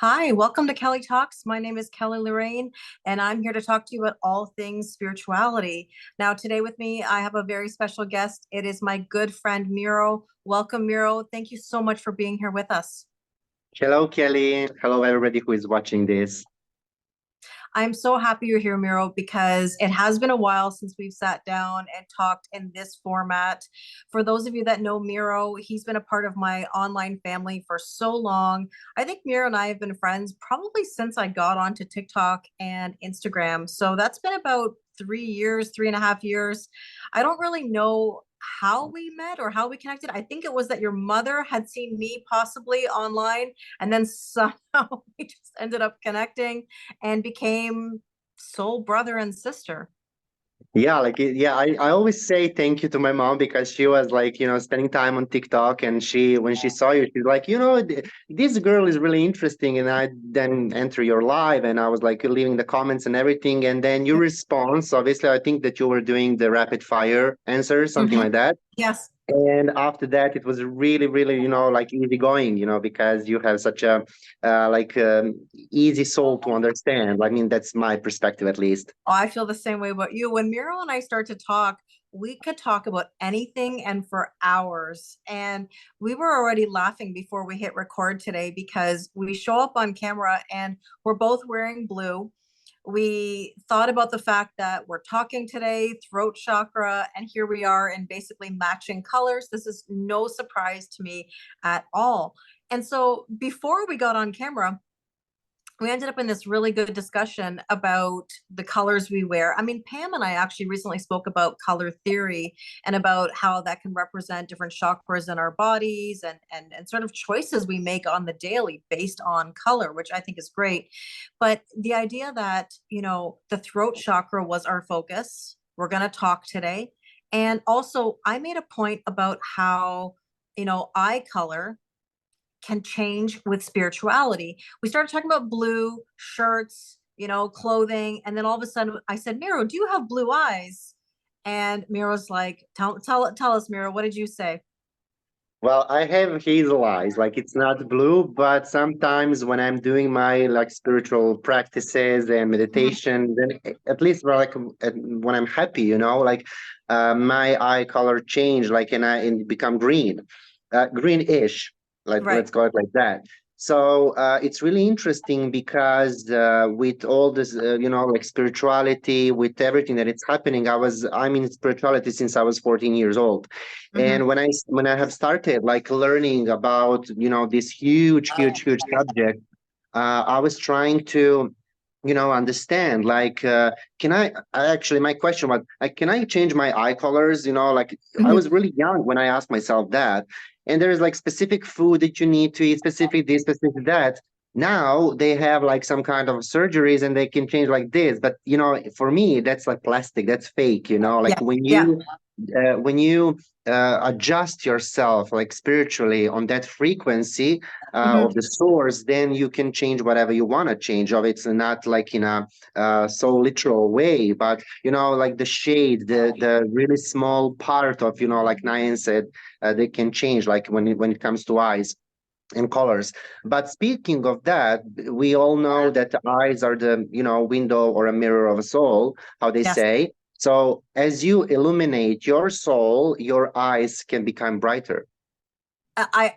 Hi, welcome to Kelly Talks. My name is Kelly Lorraine, and I'm here to talk to you about all things spirituality. Now, today with me, I have a very special guest. It is my good friend Miro. Welcome, Miro. Thank you so much for being here with us. Hello, Kelly. Hello, everybody who is watching this. I'm so happy you're here, Miro, because it has been a while since we've sat down and talked in this format. For those of you that know Miro, he's been a part of my online family for so long. I think Miro and I have been friends probably since I got onto TikTok and Instagram. So that's been about 3 years, 3.5 years. I don't really know how we met or how we connected. I think it was that your mother had seen me possibly online, and then somehow we just ended up connecting and became soul brother and sister. I always say thank you to my mom because she was like, spending time on TikTok, and when she saw you, she's like, this girl is really interesting. And I then enter your live, and I was like leaving the comments and everything. And then your response, obviously, I think that you were doing the rapid fire answers, something Mhm. like that. Yes. And after that, it was really, really, like easy going, because you have such a easy soul to understand. I mean, that's my perspective, at least. Oh, I feel the same way about you. When Miro and I start to talk, we could talk about anything and for hours. And we were already laughing before we hit record today because we show up on camera and we're both wearing blue. We thought about the fact that we're talking today, throat chakra, and here we are in basically matching colors. This is no surprise to me at all. And so before we got on camera, we ended up in this really good discussion about the colors we wear. I mean, Pam and I actually recently spoke about color theory and about how that can represent different chakras in our bodies and sort of choices we make on the daily based on color, which I think is great. But the idea that, the throat chakra was our focus. We're going to talk today. And also, I made a point about how, eye color can change with spirituality. We started talking about blue shirts, clothing, and then all of a sudden I said, Miro, do you have blue eyes? And Miro's like, tell us, Miro, what did you say? Well, I have hazel eyes, like it's not blue, but sometimes when I'm doing my like spiritual practices and Mhm. meditation, then at least when I'm happy, my eye color change, like and become green, greenish, like Right. let's call it like that. So it's really interesting because with all this, like spirituality, with everything that it's happening, I'm in spirituality since I was 14 years old. Hmm. And when I have started like learning about this huge subject, I was trying to understand like I actually my question was like, can I change my eye colors? Like I Hmm. was really young when I asked myself that. And there's like specific food that you need to eat, specific this, specific that. Now they have like some kind of surgeries and they can change like this. But for me, that's like plastic, that's fake, Yeah. like Yeah. when you adjust yourself like spiritually on that frequency Hmm. of the source, then you can change whatever you want to change of. It's not like in a so literal way, but like the shade, the really small part of like Nayan said, they can change like when it comes to eyes and colors. But speaking of that, we all know that the eyes are the window or a mirror of a soul, how they Yes. say. So as you illuminate your soul, your eyes can become brighter.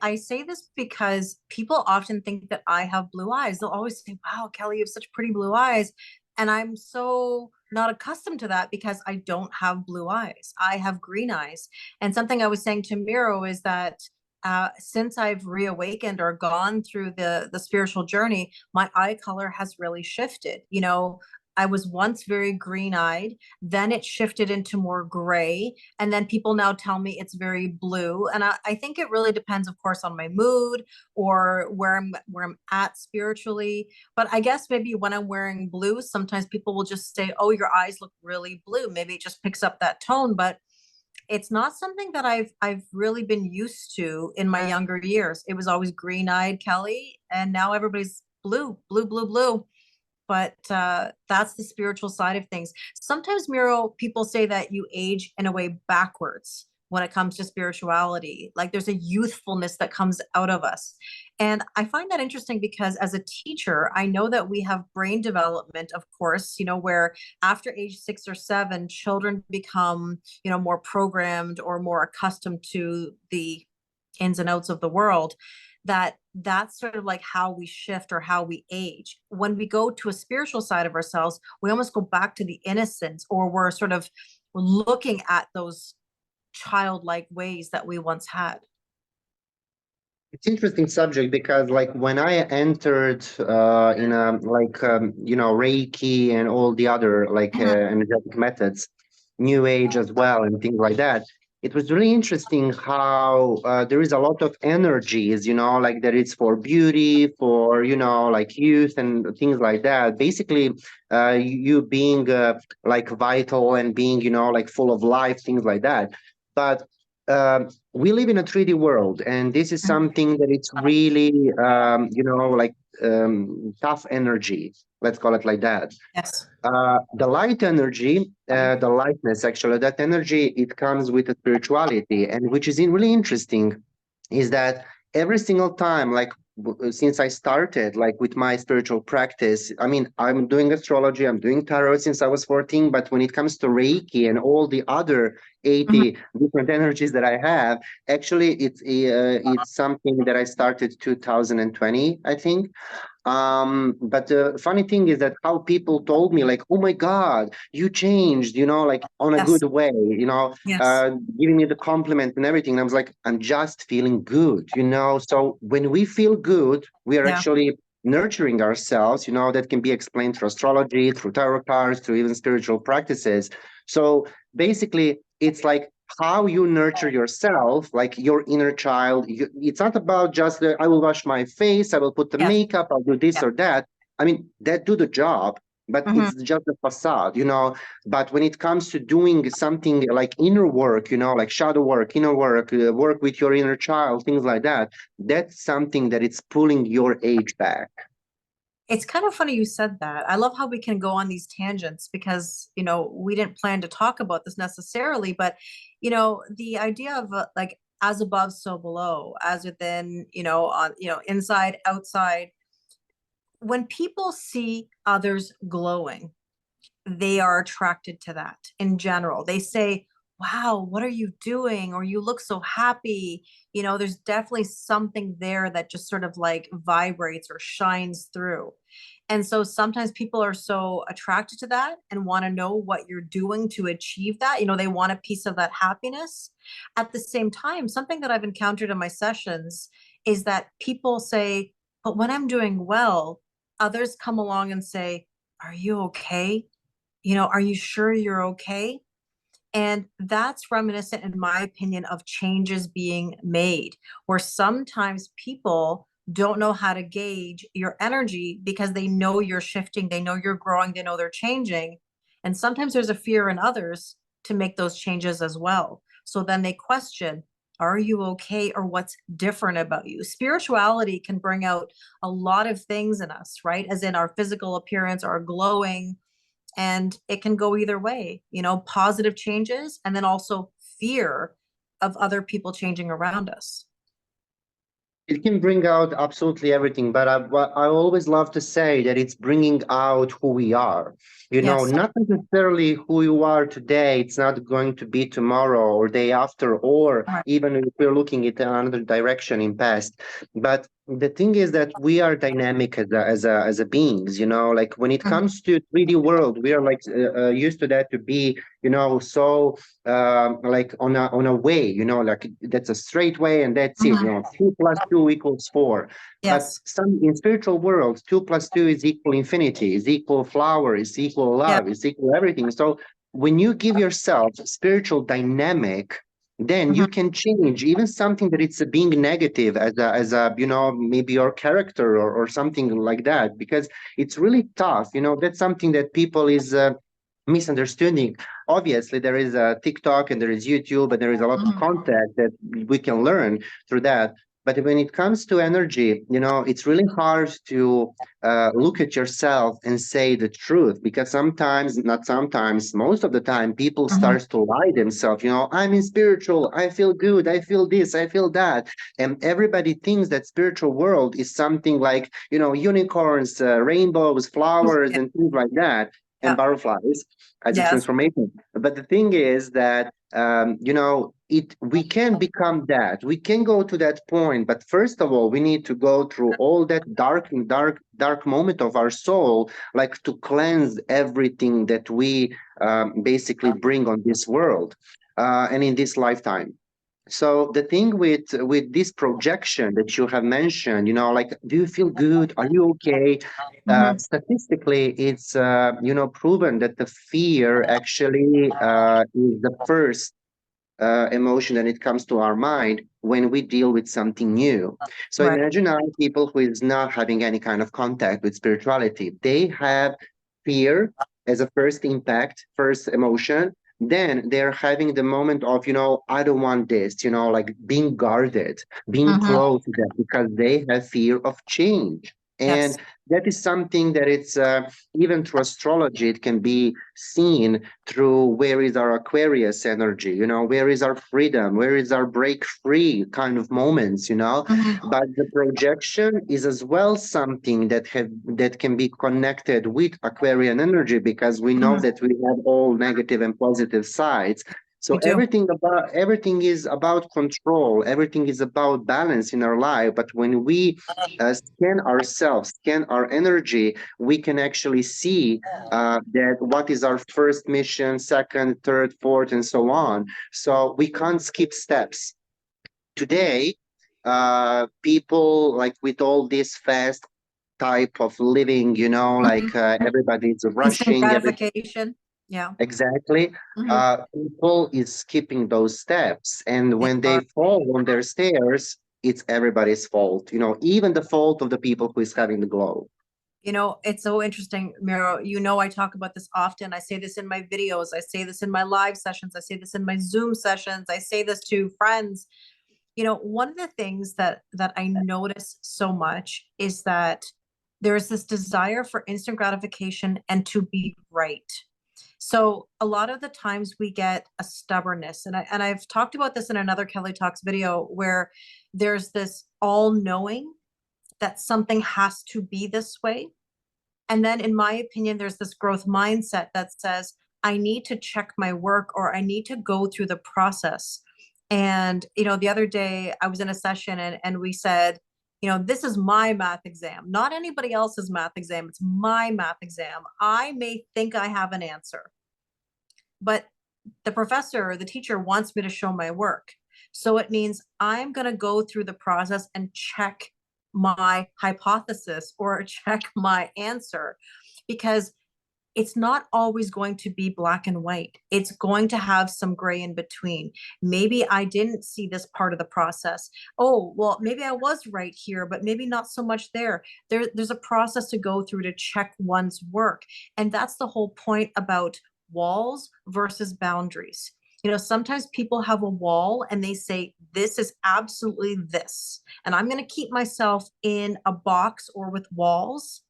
I say this because people often think that I have blue eyes. They'll always say, wow, Kelly, you have such pretty blue eyes. And I'm so not accustomed to that because I don't have blue eyes. I have green eyes. And something I was saying to Miro is that since I've reawakened or gone through the spiritual journey, my eye color has really shifted. I was once very green-eyed, then it shifted into more gray, and then people now tell me it's very blue. And I think it really depends, of course, on my mood or where I'm at spiritually. But I guess maybe when I'm wearing blue, sometimes people will just say, "Oh, your eyes look really blue." Maybe it just picks up that tone, but it's not something that I've really been used to in my younger years. It was always green-eyed Kelly, and now everybody's blue, blue, blue, blue. But that's the spiritual side of things. Sometimes, Miro, people say that you age in a way backwards. when it comes to spirituality. Like there's a youthfulness that comes out of us. And I find that interesting because as a teacher, I know that we have brain development, of course, where after age 6 or 7, children become, more programmed or more accustomed to the ins and outs of the world, that's sort of like how we shift or how we age. When we go to a spiritual side of ourselves, we almost go back to the innocence, or we're sort of looking at those childlike ways that we once had. It's interesting subject because like when I entered in a like Reiki and all the other like energetic methods, New Age as well and things like that, it was really interesting how there is a lot of energies, like that it's for beauty, for like youth and things like that. Basically, you being like vital and being like full of life, things like that. But we live in a 3D world, and this is something that it's really, like tough energy. Let's call it like that. Yes. The light energy, the lightness, actually, that energy, it comes with a spirituality, and which is really interesting, is that every single time, like since I started, like with my spiritual practice, I mean, I'm doing astrology, I'm doing tarot since I was 14, but when it comes to Reiki and all the other 80 different energies that I have, actually, it's something that I started 2020, I think. But the funny thing is that how people told me, like, oh my God, you changed, like on a Yes. good way, Yes. giving me the compliment and everything. And I was like, I'm just feeling good, So when we feel good, we are Yeah. actually nurturing ourselves, that can be explained through astrology, through tarot cards, through even spiritual practices. So basically, it's like how you nurture yourself, like your inner child. It's not about just I will wash my face, I will put the Yes. makeup, I'll do this Yeah. or that. I mean, that do the job, but it's just a facade, But when it comes to doing something like inner work, like shadow work, inner work, work with your inner child, things like that, that's something that it's pulling your age back. It's kind of funny you said that. I love how we can go on these tangents because, we didn't plan to talk about this necessarily, but, the idea of like as above, so below, as within, on, inside, outside. When people see others glowing, they are attracted to that in general. They say, wow, what are you doing? Or you look so happy. There's definitely something there that just sort of like vibrates or shines through. And so sometimes people are so attracted to that and want to know what you're doing to achieve that. They want a piece of that happiness. At the same time, something that I've encountered in my sessions is that people say, but when I'm doing well, others come along and say, are you okay? Are you sure you're okay? And that's reminiscent, in my opinion, of changes being made, where sometimes people don't know how to gauge your energy because they know you're shifting, they know you're growing, they know they're changing. And sometimes there's a fear in others to make those changes as well. So then they question, are you okay? Or what's different about you? Spirituality can bring out a lot of things in us, right? As in our physical appearance, our glowing, and it can go either way, positive changes and then also fear of other people changing around us. It can bring out absolutely everything, but what I always love to say that it's bringing out who we are. Yes. Not necessarily who you are today. It's not going to be tomorrow or day after, or Right. even if we're looking at another direction in past. But the thing is that we are dynamic as a beings. Like when it comes to 3D world, we are like used to that to be so like on a way, like that's a straight way and that's it. 2 + 2 = 4. But Yes. some in spiritual world, 2 + 2 is equal infinity, is equal flower, is equal Yep. love, is equal everything. So when you give yourself spiritual dynamic, then you can change even something that it's being negative as a maybe your character or something like that, because it's really tough. That's something that people is misunderstanding. Obviously, there is a TikTok and there is YouTube and there is a lot of content that we can learn through that. But when it comes to energy, it's really hard to look at yourself and say the truth, because sometimes, not sometimes, most of the time, people Mhm. start to lie themselves. I'm in spiritual, I feel good, I feel this, I feel that. And everybody thinks that spiritual world is something like, unicorns, rainbows, flowers, Yeah. and things like that, and Yeah. butterflies as a Yes. transformation. But the thing is that we can become that. We can go to that point, but first of all, we need to go through all that dark moment of our soul, like to cleanse everything that we basically bring on this world and in this lifetime. So the thing with this projection that you have mentioned, like, do you feel good? Are you okay? Mhm. Statistically, it's proven that the fear actually is the first emotion when it comes to our mind when we deal with something new. So Right. imagine now people who is not having any kind of contact with spirituality. They have fear as a first impact, first emotion. Then they're having the moment of, I don't want this, like being guarded, being Mhm. close to that because they have fear of change. Yes. And that is something that it's even through astrology, it can be seen through where is our Aquarius energy, where is our freedom, where is our break free kind of moments, Mhm. but the projection is as well something that can be connected with Aquarian energy, because we know Mhm. that we have all negative and positive sides. So We do. everything is about control, everything is about balance in our life. But when we scan ourselves, scan our energy, we can actually see that what is our first mission, second, third, fourth, and so on. So we can't skip steps. Today, people like with all this fast type of living, Mhm. like everybody's Instant rushing, gratification. Yeah. exactly. Mhm. People is skipping those steps, and They when they are. fall on their stairs, it's everybody's fault. Even the fault of the people who is having the glow. It's so interesting, Miro. I talk about this often. I say this in my videos. I say this in my live sessions. I say this in my Zoom sessions. I say this to friends. One of the things that I notice so much is that there's this desire for instant gratification and to be right. So a lot of the times we get a stubbornness, and I've talked about this in another Kelly Talks video, where there's this all knowing that something has to be this way. And then, in my opinion, there's this growth mindset that says, I need to check my work, or I need to go through the process. And, the other day I was in a session, and we said, this is my math exam, not anybody else's math exam. It's my math exam. I may think I have an answer, but the professor or the teacher wants me to show my work. So it means I'm going to go through the process and check my hypothesis or check my answer, because it's not always going to be black and white. It's going to have some gray in between. Maybe I didn't see this part of the process. Oh, well, maybe I was right here, but maybe not so much there. There's a process to go through to check one's work. And that's the whole point about walls versus boundaries. Sometimes people have a wall and they say, this is absolutely this. And I'm going to keep myself in a box or with walls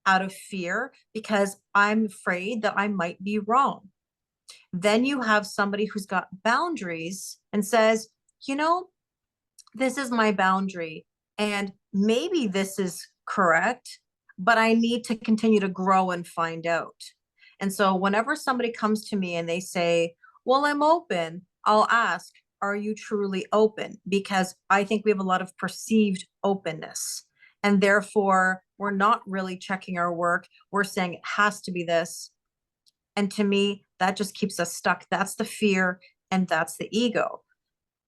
out of fear because I'm afraid that I might be wrong. Then you have somebody who's got boundaries and says, you know, this is my boundary, and maybe this is correct, but I need to continue to grow and find out. And so whenever somebody comes to me and they say, well, I'm open, I'll ask, are you truly open? Because I think we have a lot of perceived openness. And therefore, we're not really checking our work. We're saying it has to be this. And to me, that just keeps us stuck. That's the fear and that's the ego.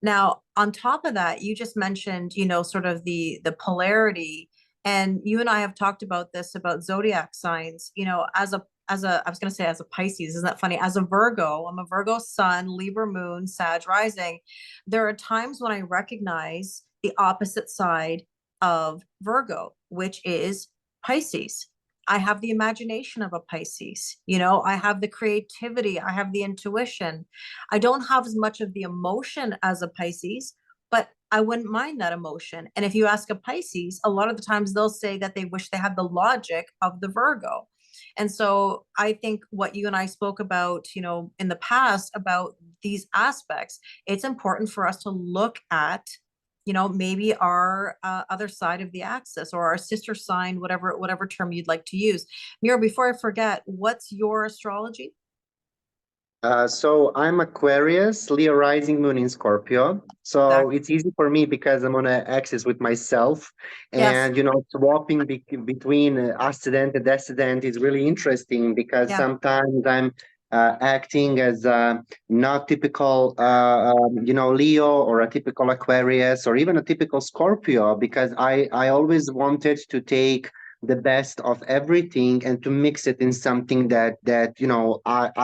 Now, on top of that, you just mentioned, sort of the polarity, and you and I have talked about this about zodiac signs. As a I was going to say as a Pisces, isn't that funny? As a Virgo, I'm a Virgo sun, Libra moon, Sag rising. There are times when I recognize the opposite side of Virgo, which is Pisces. I have the imagination of a Pisces. I have the creativity, I have the intuition. I don't have as much of the emotion as a Pisces, but I wouldn't mind that emotion. And if you ask a Pisces, a lot of the times they'll say that they wish they had the logic of the Virgo. And so I think what you and I spoke about, in the past about these aspects, it's important for us to look at, maybe our other side of the axis or our sister sign, whatever term you'd like to use. Mira, before I forget, what's your astrology? So I'm Aquarius, Leo rising, moon in Scorpio. So Exactly. it's easy for me because I'm on an axis with myself, Yes. and swapping between ascendant and descendant is really interesting because Yeah. sometimes I'm acting as a not typical, Leo or a typical Aquarius or even a typical Scorpio because I always wanted to take the best of everything and to mix it in something that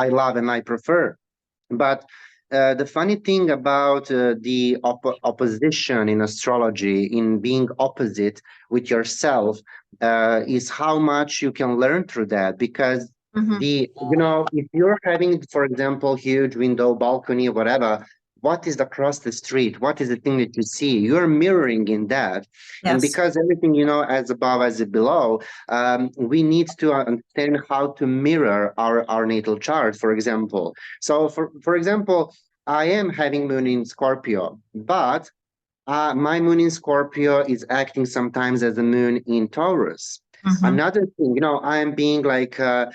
I love and I prefer. But the funny thing about the opposition in astrology, in being opposite with yourself, is how much you can learn through that. Because Hmm. if you're having, for example, huge window, balcony, whatever, what is across the street? What is the thing that you see? You're mirroring in that. And Yes. because everything, as above, as below, we need to understand how to mirror our natal chart, for example. So, for example, I am having moon in Scorpio, but my moon in Scorpio is acting sometimes as a moon in Taurus. Hmm. Another thing, I'm being like, I'm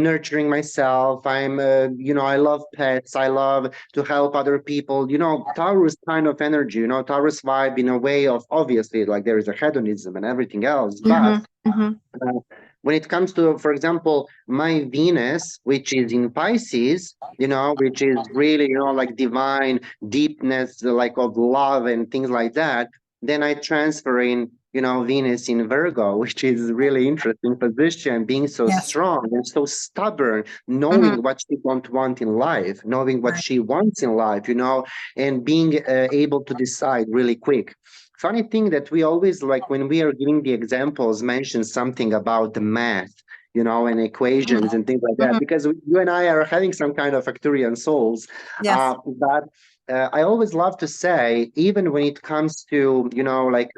nurturing myself. I love pets. I love to help other people. Taurus kind of energy, Taurus vibe in a way of obviously like there is a hedonism and everything else, Hmm. but Hmm. uh, when it comes to, for example, my Venus, which is in Pisces, which is really, like divine deepness, like of love and things like that, then I transfer in, Venus in Virgo, which is really interesting position, being so Yes. strong and so stubborn, Hmm. knowing what she don't want in life, knowing what Right. she wants in life, and being able to decide really quick. Funny thing that we always like when we are giving the examples, mention something about the math, and equations Hmm. and things like that, Hmm. because you and I are having some kind of Arcturian souls. Yes. But I always love to say, even when it comes to, like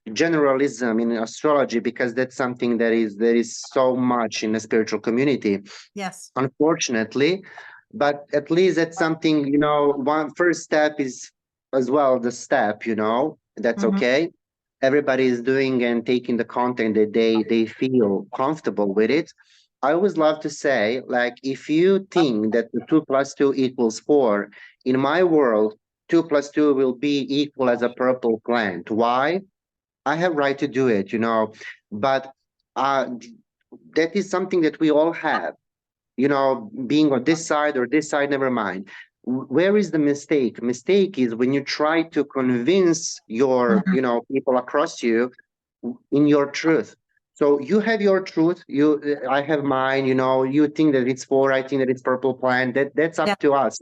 generalism in astrology, because that's something that is so much in the spiritual community, Yes. unfortunately. But at least that's something, one first step is as well the step, that's Hmm. okay. Everybody is doing and taking the content that they feel comfortable with it. I always love to say, like, if you think that the 2 plus 2 equals 4, in my world, 2 plus 2 will be equal as a purple plant. Why? I have right to do it, but uh, that is something that we all have, being on this side or this side, never mind. Where is the mistake? Mistake is when you try to convince your, Hmm. people across you in your truth. So you have your truth. I have mine. You think that it's 4. I think that it's purple plant. That's Yeah. up to us.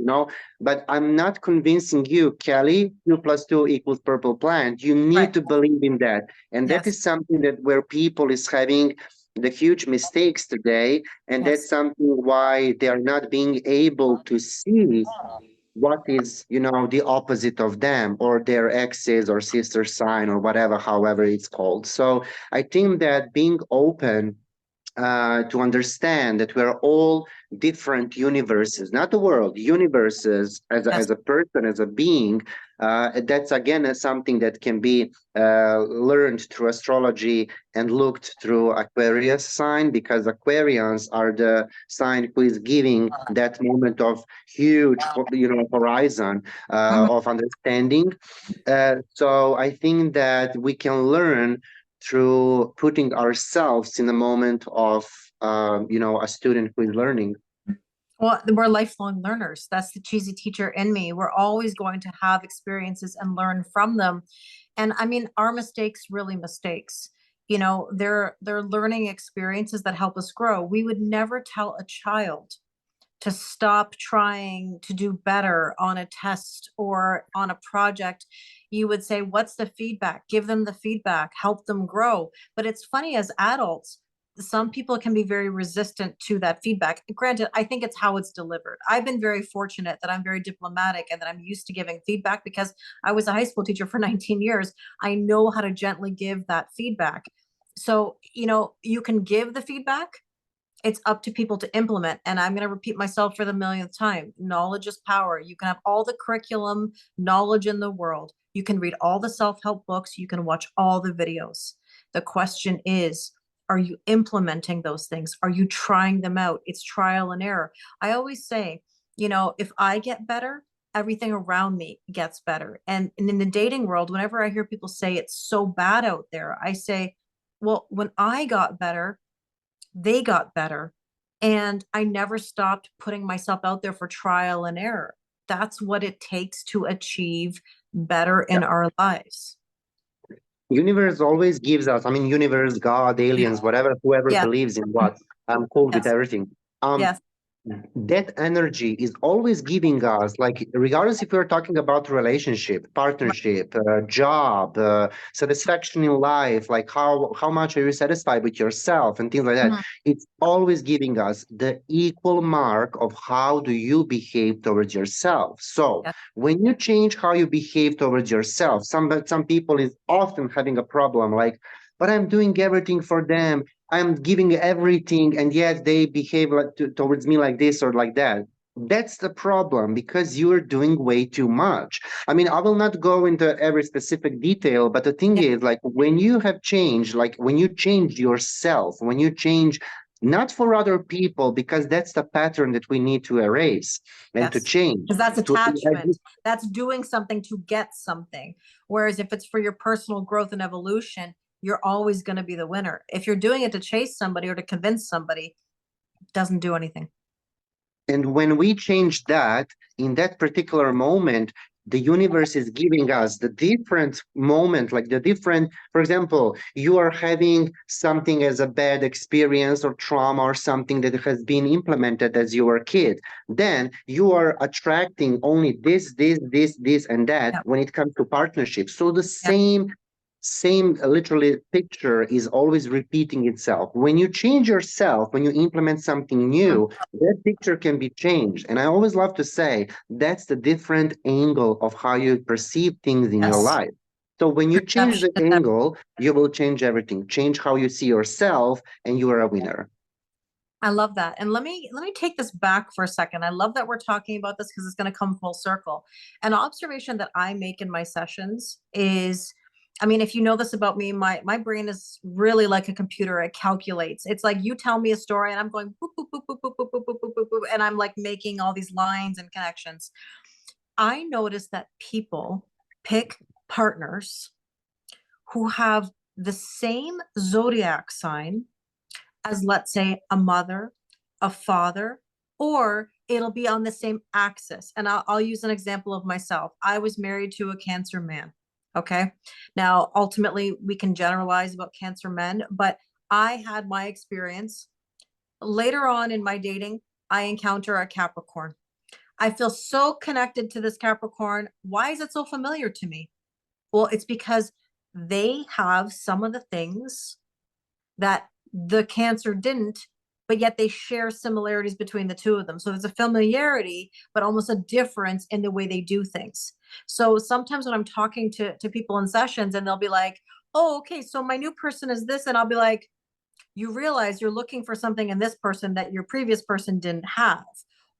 But I'm not convincing you, Kelly. 2 plus 2 equals purple plant. You Right. need to believe in that, and that Yes. is something that where people is having the huge mistakes today, and that's Yes. something why they are not being able to see what is the opposite of them or their exes or sister sign or whatever, however it's called. So I think that being open to understand that we're all different universes, not the world, universes Yes. as a person, as a being. That's again something that can be learned through astrology and looked through Aquarius sign, because Aquarians are the sign who is giving that moment of huge, horizon Hmm. of understanding. So I think that we can learn through putting ourselves in the moment of a student who is learning. Well, we're lifelong learners. That's the cheesy teacher in me. We're always going to have experiences and learn from them. And I mean, are mistakes really mistakes? They're learning experiences that help us grow. We would never tell a child to stop trying to do better on a test or on a project. You would say, what's the feedback? Give them the feedback, help them grow. But it's funny, as adults, some people can be very resistant to that feedback. Granted, I think it's how it's delivered. I've been very fortunate that I'm very diplomatic and that I'm used to giving feedback because I was a high school teacher for 19 years. I know how to gently give that feedback. So, you can give the feedback. It's up to people to implement. And I'm going to repeat myself for the millionth time. Knowledge is power. You can have all the curriculum knowledge in the world. You can read all the self-help books. You can watch all the videos. The question is, are you implementing those things? Are you trying them out? It's trial and error. I always say, if I get better, everything around me gets better. And in the dating world, whenever I hear people say it's so bad out there, I say, well, when I got better, they got better. And I never stopped putting myself out there for trial and error. That's what it takes to achieve better in our lives. Universe always gives us, I mean, universe, God, aliens, whatever, whoever Yeah. believes in what, I'm cool with Yes. everything. Yes. That energy is always giving us, like, regardless if we're talking about relationship, partnership, job, satisfaction in life, like how much are you satisfied with yourself and things like that. Mhm. It's always giving us the equal mark of how do you behave towards yourself. So Yes. when you change how you behave towards yourself, some people is often having a problem, like, but I'm doing everything for them, I'm giving everything, and yet they behave like towards me like this or like that. That's the problem, because you're doing way too much. I mean, I will not go into every specific detail, but the thing Yeah. is, like, when you have changed, like when you change yourself, when you change not for other people, because that's the pattern that we need to erase and to Yes. change. Because that's To, attachment. That's doing something to get something. Whereas if it's for your personal growth and evolution, you're always going to be the winner. If you're doing it to chase somebody or to convince somebody, it doesn't do anything. And when we change that, in that particular moment, the universe is giving us the different moment, like the different, for example, you are having something as a bad experience or trauma or something that has been implemented as you were a kid. Then you are attracting only this, and that Yeah. when it comes to partnerships. So the Yeah. same literally picture is always repeating itself. When you change yourself, when you implement something Mhm. new, that picture can be changed. And I always love to say that's the different angle of how you perceive things in your Yes. life. So when you change Perception the is angle, you will change everything. Change how you see yourself, and you are a winner. I love that. And let me take this back for a second. I love that we're talking about this because it's going to come full circle. An observation that I make in my sessions is, I mean, if you know this about me, my brain is really like a computer. It calculates. It's like you tell me a story and I'm going boop, boop, boop, boop, boop, boop, boop, boop, boop, boop, boop, and I'm like making all these lines and connections. I notice that people pick partners who have the same zodiac sign as, let's say, a mother, a father, or it'll be on the same axis. And I'll use an example of myself. I was married to a Cancer man. Okay. Now, ultimately, we can generalize about Cancer men, but I had my experience. Later on in my dating, I encounter a Capricorn. I feel so connected to this Capricorn. Why is it so familiar to me? Well, it's because they have some of the things that the Cancer didn't, but yet they share similarities between the two of them. So there's a familiarity, but almost a difference in the way they do things. So sometimes when I'm talking to people in sessions and they'll be like, oh, okay, so my new person is this. And I'll be like, you realize you're looking for something in this person that your previous person didn't have.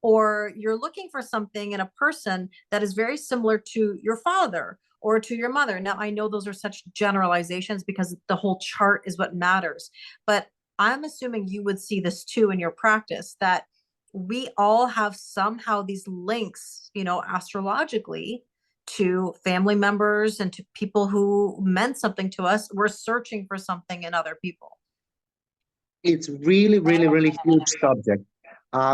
Or you're looking for something in a person that is very similar to your father or to your mother. Now, I know those are such generalizations because the whole chart is what matters. But I'm assuming you would see this too in your practice, that we all have somehow these links, astrologically, to family members and to people who meant something to us. We're searching for something in other people. It's really, really, really huge subject.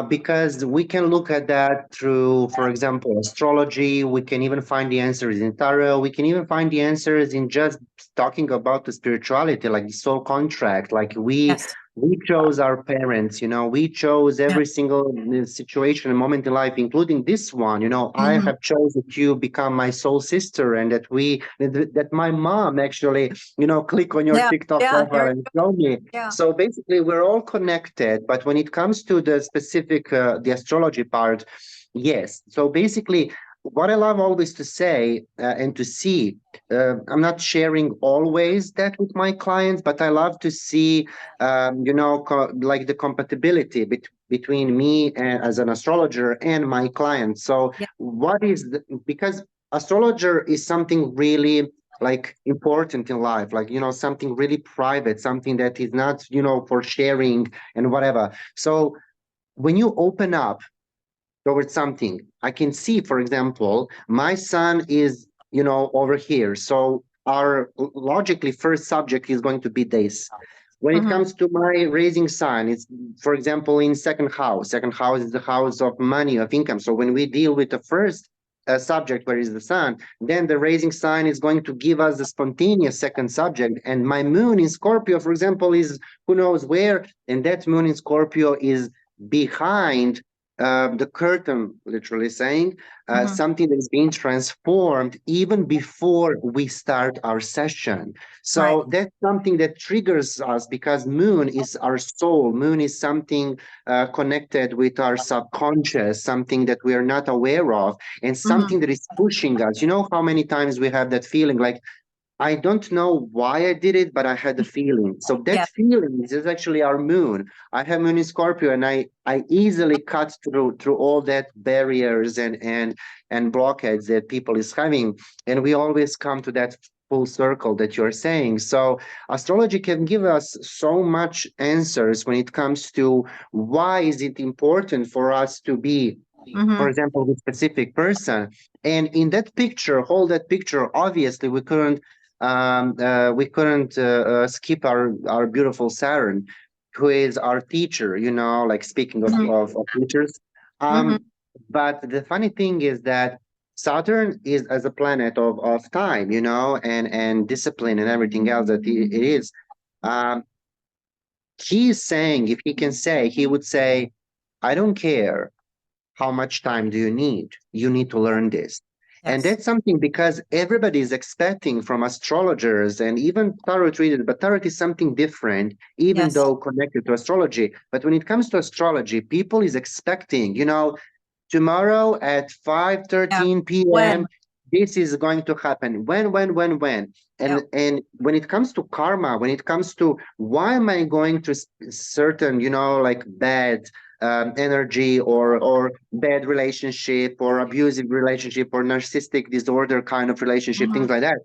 Because we can look at that through, for example, astrology. We can even find the answers in tarot. We can even find the answers in just talking about the spirituality, like the soul contract. Like we Yes. We chose our parents, you know, we chose Yeah. every single situation and moment in life, including this one. You know, I Hmm. have chosen to become my soul sister, and that my mom actually, you know, click on your Yeah. TikTok Yeah. profile and show me. Yeah. So basically, we're all connected. But when it comes to the specific, the astrology part, yes. So basically, what I love always to say and to see, I'm not sharing always that with my clients, but I love to see you know, like the compatibility between me and, as an astrologer and my client. So, Yeah. what is because astrologer is something really like important in life, like, you know, something really private, something that is not, you know, for sharing and whatever. So, when you open up towards something, I can see, for example, my son is, you know, over here. So our logically first subject is going to be this. When it Hmm. comes to my raising sign, it's, for example, in second house. Second house is the house of money, of income. So when we deal with the first subject, where is the sun, then the raising sign is going to give us the spontaneous second subject. And my moon in Scorpio, for example, is who knows where, and that moon in Scorpio is behind the curtain, literally saying Hmm. something that is being transformed even before we start our session. Right. So that's something that triggers us because moon is our soul. Moon is something connected with our subconscious, something that we are not aware of, and Hmm. something that is pushing us. You know how many times we have that feeling like, I don't know why I did it, but I had the feeling. So that Yeah. feeling is actually our moon. I have moon in Scorpio, and I easily cut through all that barriers and blockades that people is having, and we always come to that full circle that you're saying. So astrology can give us so much answers when it comes to why is it important for us to be, for Hmm. example, with specific person. And in that picture, hold that picture, obviously we couldn't skip our beautiful Saturn, who is our teacher, you know, like speaking Hmm. of teachers. Hmm. But the funny thing is that Saturn is as a planet of time, you know, and discipline and everything else that it is. Um, he's saying, if he can say, he would say, I don't care how much time do you need? You need to learn this. And Yes. that's something because everybody is expecting from astrologers and even tarot readers, but tarot is something different, even Yes. though connected to astrology. But when it comes to astrology, people is expecting, you know, tomorrow at Yeah. 5:13 When? p.m., this is going to happen. When? Yeah. And when it comes to karma, when it comes to why am I going to certain, you know, like bad energy or bad relationship or abusive relationship or narcissistic disorder kind of relationship, Hmm. things like that.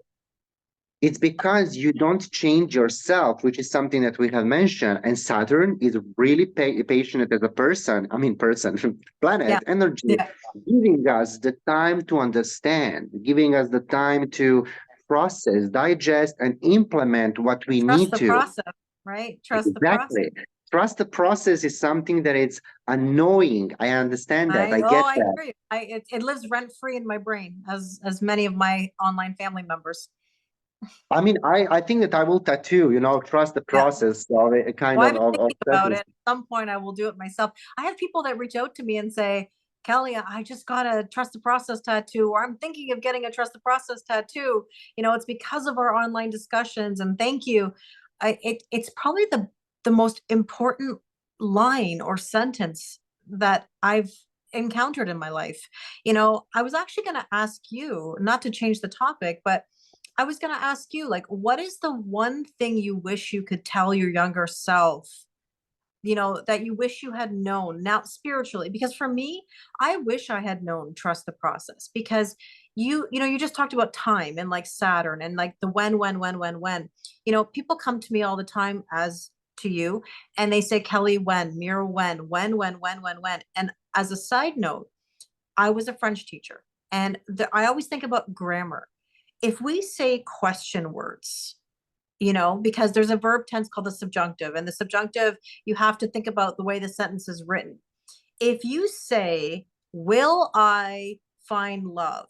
It's because you don't change yourself, which is something that we have mentioned. And Saturn is really patient as a person, I mean, person, Yeah. planet, energy, Yeah. giving us the time to understand, giving us the time to process, digest, and implement what we Trust need the to. process, right? Trust the process. Exactly. Trust the process is something that it's annoying. I understand that. I get I that. hear you. It lives rent free in my brain, as many of my online family members. I mean, I think that I will tattoo, you know, trust the Yeah. process of a kind Well, I've been of thinking about it. sentence. At some point, I will do it myself. I have people that reach out to me and say, Kelly, I just got a trust the process tattoo, or I'm thinking of getting a trust the process tattoo. It's because of our online discussions, and thank you. It's probably the most important line or sentence that I've encountered in my life. I was actually going to ask you, not to change the topic, but I was going to ask you, like, what is the one thing you wish you could tell your younger self, that you wish you had known now spiritually? Because for me, I wish I had known trust the process, because you just talked about time and like Saturn and like the when. People come to me all the time, as to you, and they say, Kelly, when, Mira, when. And as a side note, I was a French teacher, and I always think about grammar. If we say question words, because there's a verb tense called the subjunctive, and the subjunctive, you have to think about the way the sentence is written. If you say, will I find love?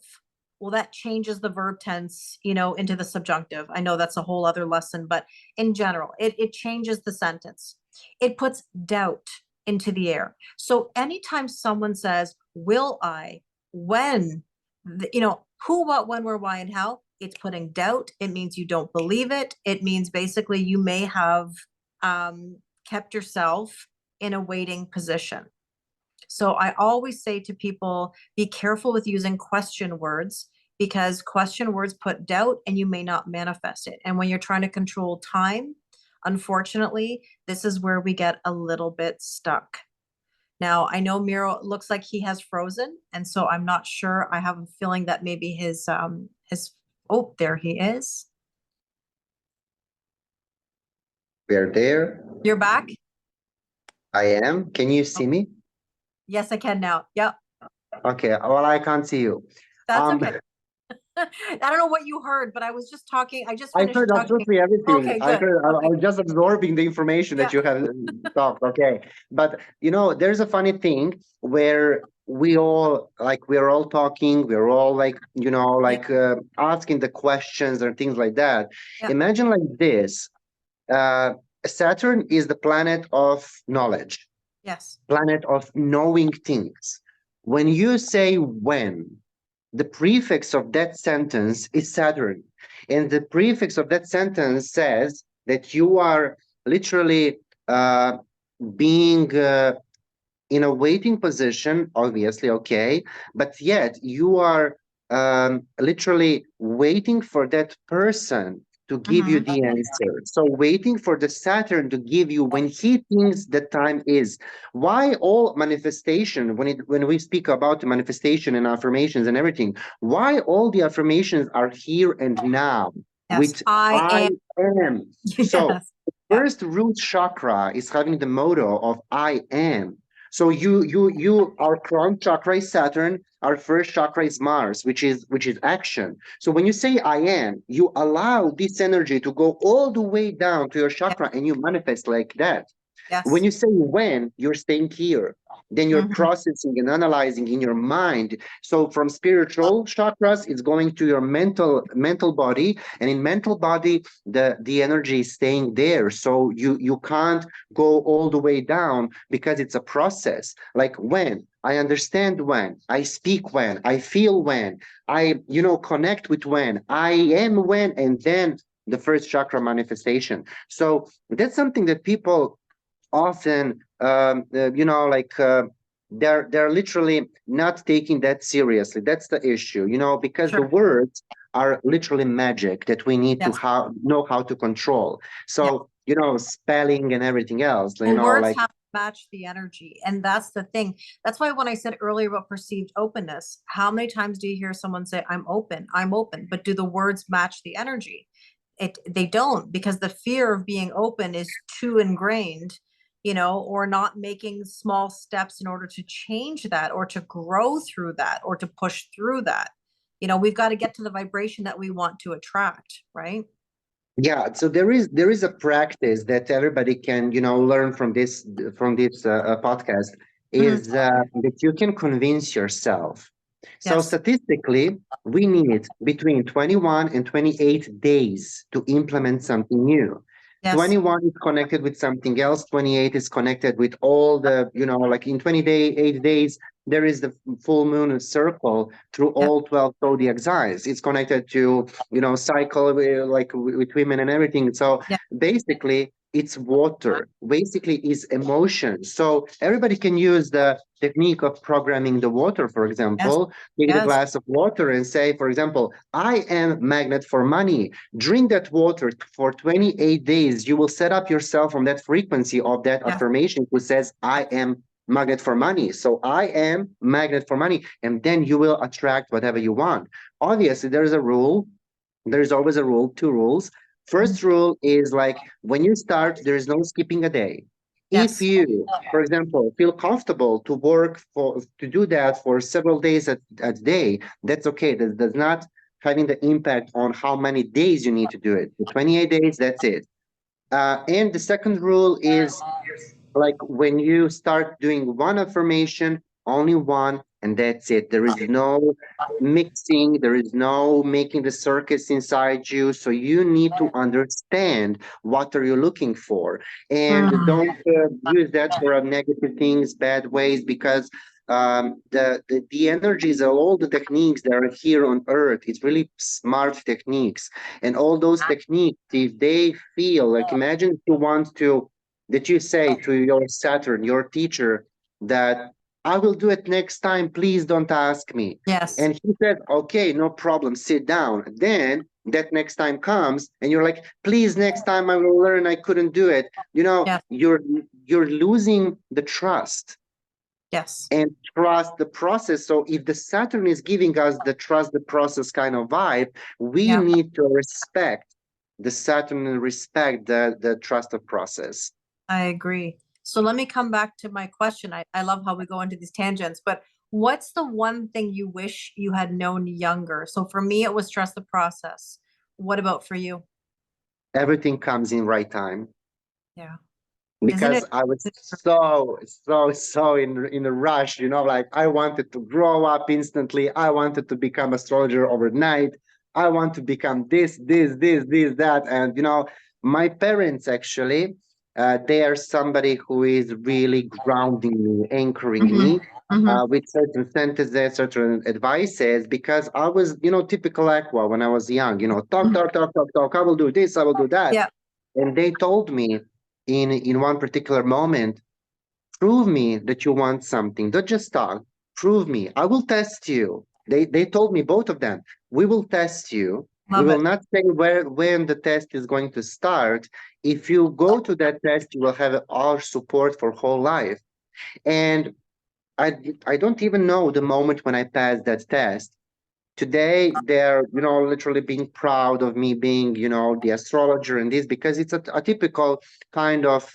well, that changes the verb tense, into the subjunctive. I know that's a whole other lesson, but in general, it changes the sentence. It puts doubt into the air. So anytime someone says, will I, when, who, what, when, where, why, and how, it's putting doubt. It means you don't believe it. It means basically you may have kept yourself in a waiting position. So I always say to people, be careful with using question words, because question words put doubt and you may not manifest it. And when you're trying to control time, unfortunately, this is where we get a little bit stuck. Now, I know Miro looks like he has frozen, and so I'm not sure. I have a feeling that maybe oh, there he is. We're there. You're back? I am. Can you see me? Yes, I can now. Yep. Okay. Well, I can't see you. That's okay. I don't know what you heard, but I was just talking. I just I finished heard talking. absolutely everything. Okay, I good. heard. Okay. I was just absorbing the information that you have talked. Okay, but there's a funny thing where we're all talking. We're all asking the questions and things like that. Yeah. Imagine like this. Saturn is the planet of knowledge. Yes. Planet of knowing things. When you say when, the prefix of that sentence is Saturn. And the prefix of that sentence says that you are literally being in a waiting position, obviously, okay, but yet you are literally waiting for that person to give you the answer. So waiting for the Saturn to give you when he thinks the time is. Why all manifestation, when we speak about manifestation and affirmations and everything, why all the affirmations are here and now? Yes, with I am. So Yes. the first root chakra is having the motto of I am. So our crown chakra is Saturn, our first chakra is Mars, which is action. So when you say I am, you allow this energy to go all the way down to your chakra and you manifest like that. Yes. When you say when, you're staying here. Then you're processing and analyzing in your mind. So from spiritual chakras, it's going to your mental body, and in mental body, the energy is staying there. So you can't go all the way down because it's a process. Like when I understand, when I speak, when I feel, when I connect with, when I am, when, and then the first chakra manifestation. So that's something that people often they're literally not taking that seriously. That's the issue, because the words are literally magic that we need to know how to control. So spelling and everything else, words have to match the energy, and that's the thing. That's why when I said earlier about perceived openness, how many times do you hear someone say I'm open, but do the words match the energy? They don't, because the fear of being open is too ingrained, or not making small steps in order to change that or to grow through that or to push through that. We've got to get to the vibration that we want to attract, right? Yeah, so there is a practice that everybody can learn from this podcast, is that you can convince yourself. So statistically, we need between 21 and 28 days to implement something new. 21 is connected with something else. 28 is connected with all the, like in 8 days, there is the full moon circle through all 12 zodiac signs. It's connected to, cycle with women and everything. So basically, it's water. Basically, is emotion. So everybody can use the technique of programming the water, for example. Take a glass of water and say, for example, I am magnet for money. Drink that water for 28 days. You will set up yourself on that frequency of that affirmation who says, I am magnet for money. So I am magnet for money. And then you will attract whatever you want. Obviously, there's a rule. There's always a rule, two rules. First rule is like when you start, there is no skipping a day. If you, for example, feel comfortable to do that for several days a day, that's okay. That does not having the impact on how many days you need to do it. For 28 days, that's it. And the second rule is like when you start doing one affirmation, only one, and that's it. There is no mixing, there is no making the circus inside you. So you need to understand what are you looking for, and Mm. don't use that for negative things, bad ways, because the energies of all the techniques that are here on earth, it's really smart techniques, and all those techniques, if they feel like, imagine if you want to, that you say to your Saturn, your teacher, that I will do it next time. Please don't ask me. Yes. And he said, okay, no problem, sit down. Then that next time comes and you're like, please, next time I will learn. I couldn't do it. You know, Yes. you're losing the trust Yes. and trust the process. So if the Saturn is giving us the trust the process kind of vibe, we Yeah. need to respect the Saturn and respect the trust of process. I agree. So let me come back to my question. I love how we go into these tangents, but what's the one thing you wish you had known younger? So for me, it was trust the process. What about for you? Everything comes in right time. Yeah. Isn't Because it? I was so in a rush, you know, like I wanted to grow up instantly. I wanted to become astrologer overnight. I want to become this, that. And you know, my parents actually, they are somebody who is really grounding me, anchoring Hmm. me. Hmm. With certain sentences, certain advices, because I was, you know, typical aqua when I was young, you know, talk, talk, talk, talk, talk. I will do this, I will do that. Yeah. And they told me in one particular moment, prove me that you want something. Don't just talk. Prove me. I will test you. They told me, both of them, we will test you. We Love will it. not say where when the test is going to start. If you go to that test, you will have our support for whole life. And I don't even know the moment when I passed that test. Today they're, you know, literally being proud of me being, you know, the astrologer and this, because it's a typical kind of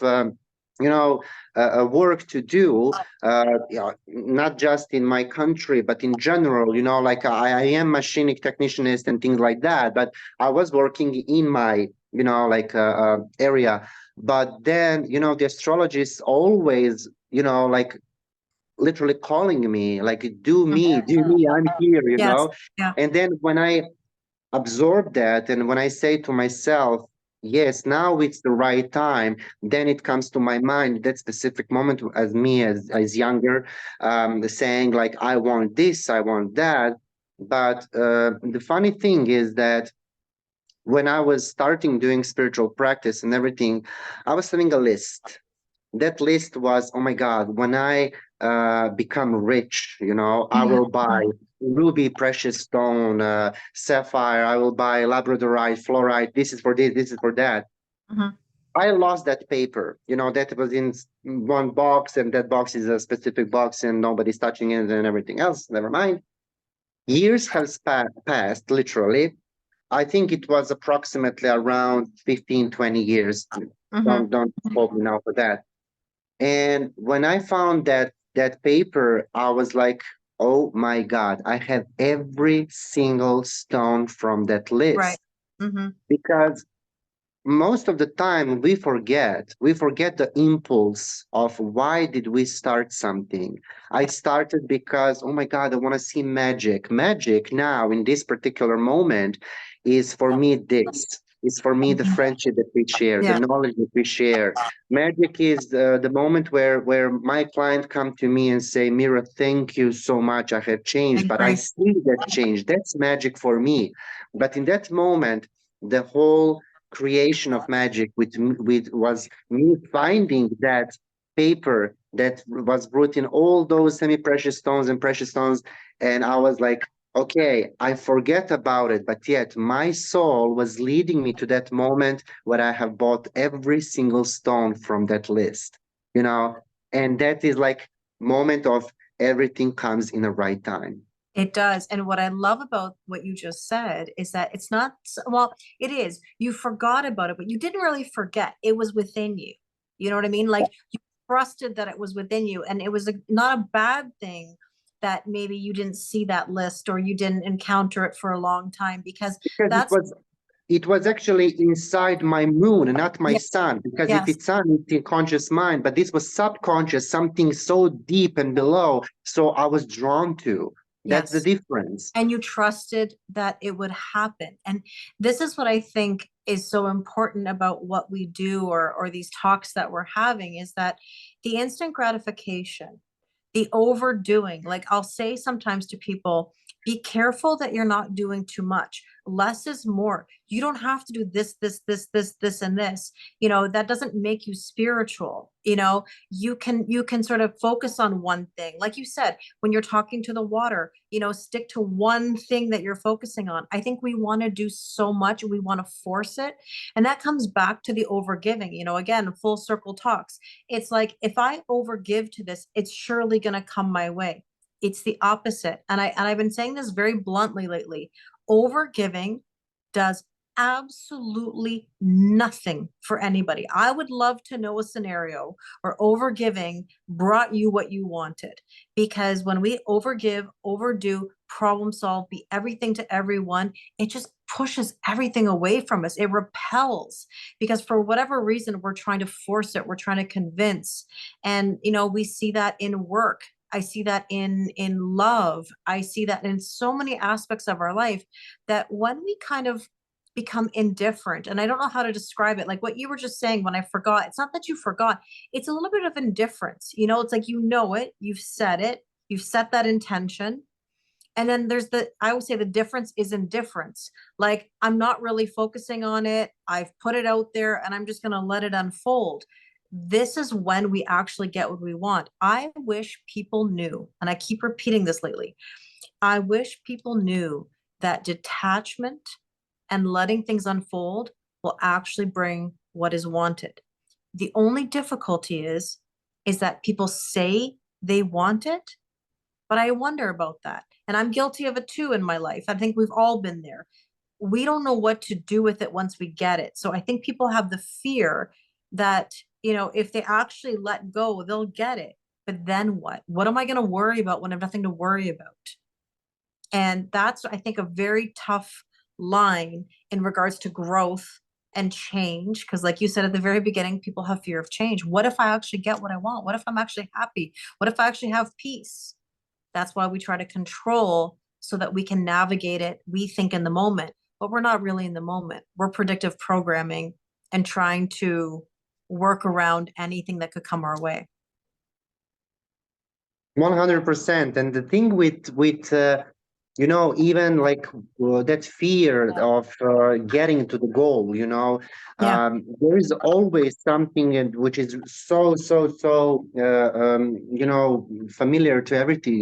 you know, a work to do, yeah, not just in my country but in general, you know, like I am machinic technicianist and things like that, but I was working in my, you know, like area. But then, you know, the astrologists always, you know, like literally calling me like, do me, I'm here, you Yes. know. Yeah. And then when I absorb that and when I say to myself, yes, now it's the right time, then it comes to my mind that specific moment as me as younger, saying like, I want this, I want that. But the funny thing is that when I was starting doing spiritual practice and everything, I was having a list. That list was, oh my God, when I become rich, you know, I Mhm. will buy ruby, precious stone, sapphire, I will buy labradorite, fluorite, this is for this is for that. Mhm. I lost that paper, you know, that was in one box, and that box is a specific box and nobody's touching it and everything else. Never mind. Years have passed, literally. I think it was approximately around 15, 20 years. Mhm. Don't quote me now for that. And when I found that paper, I was like, oh my God, I have every single stone from that Right. list. Mhm. Because most of the time we forget the impulse of why did we start something. I Yeah. started because, oh my God, I want to see magic now in this particular moment is for me this is for me the Mhm. friendship that we share, the Yeah. knowledge that we share. Magic is the moment where my client come to me and say, Mira, thank you so much, I have I changed, but I agree. see that change. That's magic for me. But in that moment, the whole creation of magic with was me finding that paper that was written all those semi-precious stones and precious stones, and I was like, okay, I forget about it, but yet my soul was leading me to that moment where I have bought every single stone from that list, you know. And that is like moment of everything comes in the right time. It does. And what I love about what you just said is that it's not, well, it is. You forgot about it, but you didn't really forget. It was within you. You know what I mean? Like you trusted that it was within you. And it was not a bad thing that maybe you didn't see that list or you didn't encounter it for a long time because Because it that's was it was actually inside my moon, not my Yeah. sun, because if Yes. it's sun, it's in conscious mind, but this was subconscious, something so deep and below. So I was drawn to. That's the Yes. difference. And you trusted that it would happen. And this is what I think is so important about what we do, or these talks that we're having, is that the instant gratification, the overdoing, like I'll say sometimes to people, be careful that you're not doing too much. Less is more. You don't have to do this, and this. That doesn't make you spiritual. You can sort of focus on one thing. Like you said, when you're talking to the water, stick to one thing that you're focusing on. I think we want to do so much, we want to force it. And that comes back to the overgiving. Again, full circle talks. It's like, if I overgive to this, it's surely going to come my way. It's the opposite. And I've been saying this very bluntly lately. Overgiving does absolutely nothing for anybody. I would love to know a scenario where overgiving brought you what you wanted. Because when we overgive, overdo, problem solve, be everything to everyone, it just pushes everything away from us. It repels, because for whatever reason, we're trying to force it. We're trying to convince. And, we see that in work. I see that in love. I see that in so many aspects of our life, that when we kind of become indifferent, and I don't know how to describe it, like what you were just saying, when I forgot, it's not that you forgot, it's a little bit of indifference. It's like, you've said it, you've set that intention. And then I would say the difference is indifference. Like, I'm not really focusing on it. I've put it out there and I'm just going to let it unfold. This is when we actually get what we want. I wish people knew, and I keep repeating this lately, I wish people knew that detachment and letting things unfold will actually bring what is wanted. The only difficulty is that people say they want it, but I wonder about that. And I'm guilty of it too in my life. I think we've all been there. We don't know what to do with it once we get it. So I think people have the fear that, if they actually let go, they'll get it. But then what? What am I going to worry about when I have nothing to worry about? And that's, I think, a very tough line in regards to growth and change. Because, like you said at the very beginning, people have fear of change. What if I actually get what I want? What if I'm actually happy? What if I actually have peace? That's why we try to control, so that we can navigate it. We think in the moment, but we're not really in the moment. We're predictive programming and trying to work around anything that could come our way. 100%. And the thing with even like that fear of getting to the goal, Yeah. there is always something which is so familiar to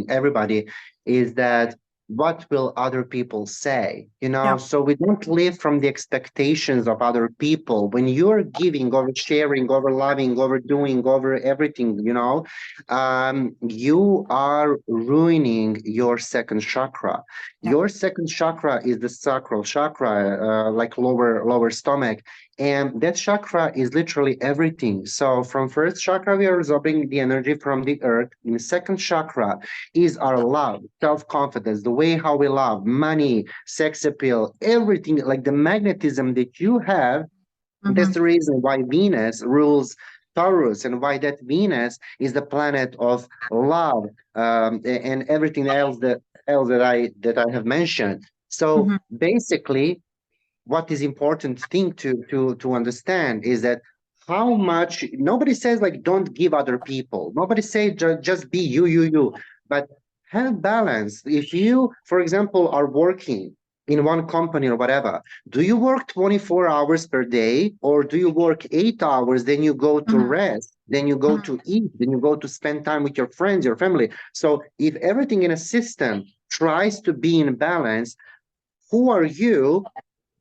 everybody, is that what will other people say? Yeah. So we don't live from the expectations of other people. When you're giving, over sharing, over loving, over doing, over everything, you are ruining your second chakra. Yeah. Your second chakra is the sacral chakra, like lower stomach, and that chakra is literally everything. So from first chakra, we are absorbing the energy from the earth. In the second chakra is our love, self-confidence, the way how we love, money, sex appeal, everything, like the magnetism that you have. That's Mm-hmm. the reason why Venus rules Taurus, and why that Venus is the planet of love, and everything else that I have mentioned. So Mm-hmm. basically, what is important thing to understand is that how much, nobody says like don't give other people. Nobody say just be you, but have balance. If you, for example, are working in one company or whatever, do you work 24 hours per day, or do you work 8 hours, then you go to Mm-hmm. rest, then you go to eat, then you go to spend time with your friends, your family? So if everything in a system tries to be in balance, who are you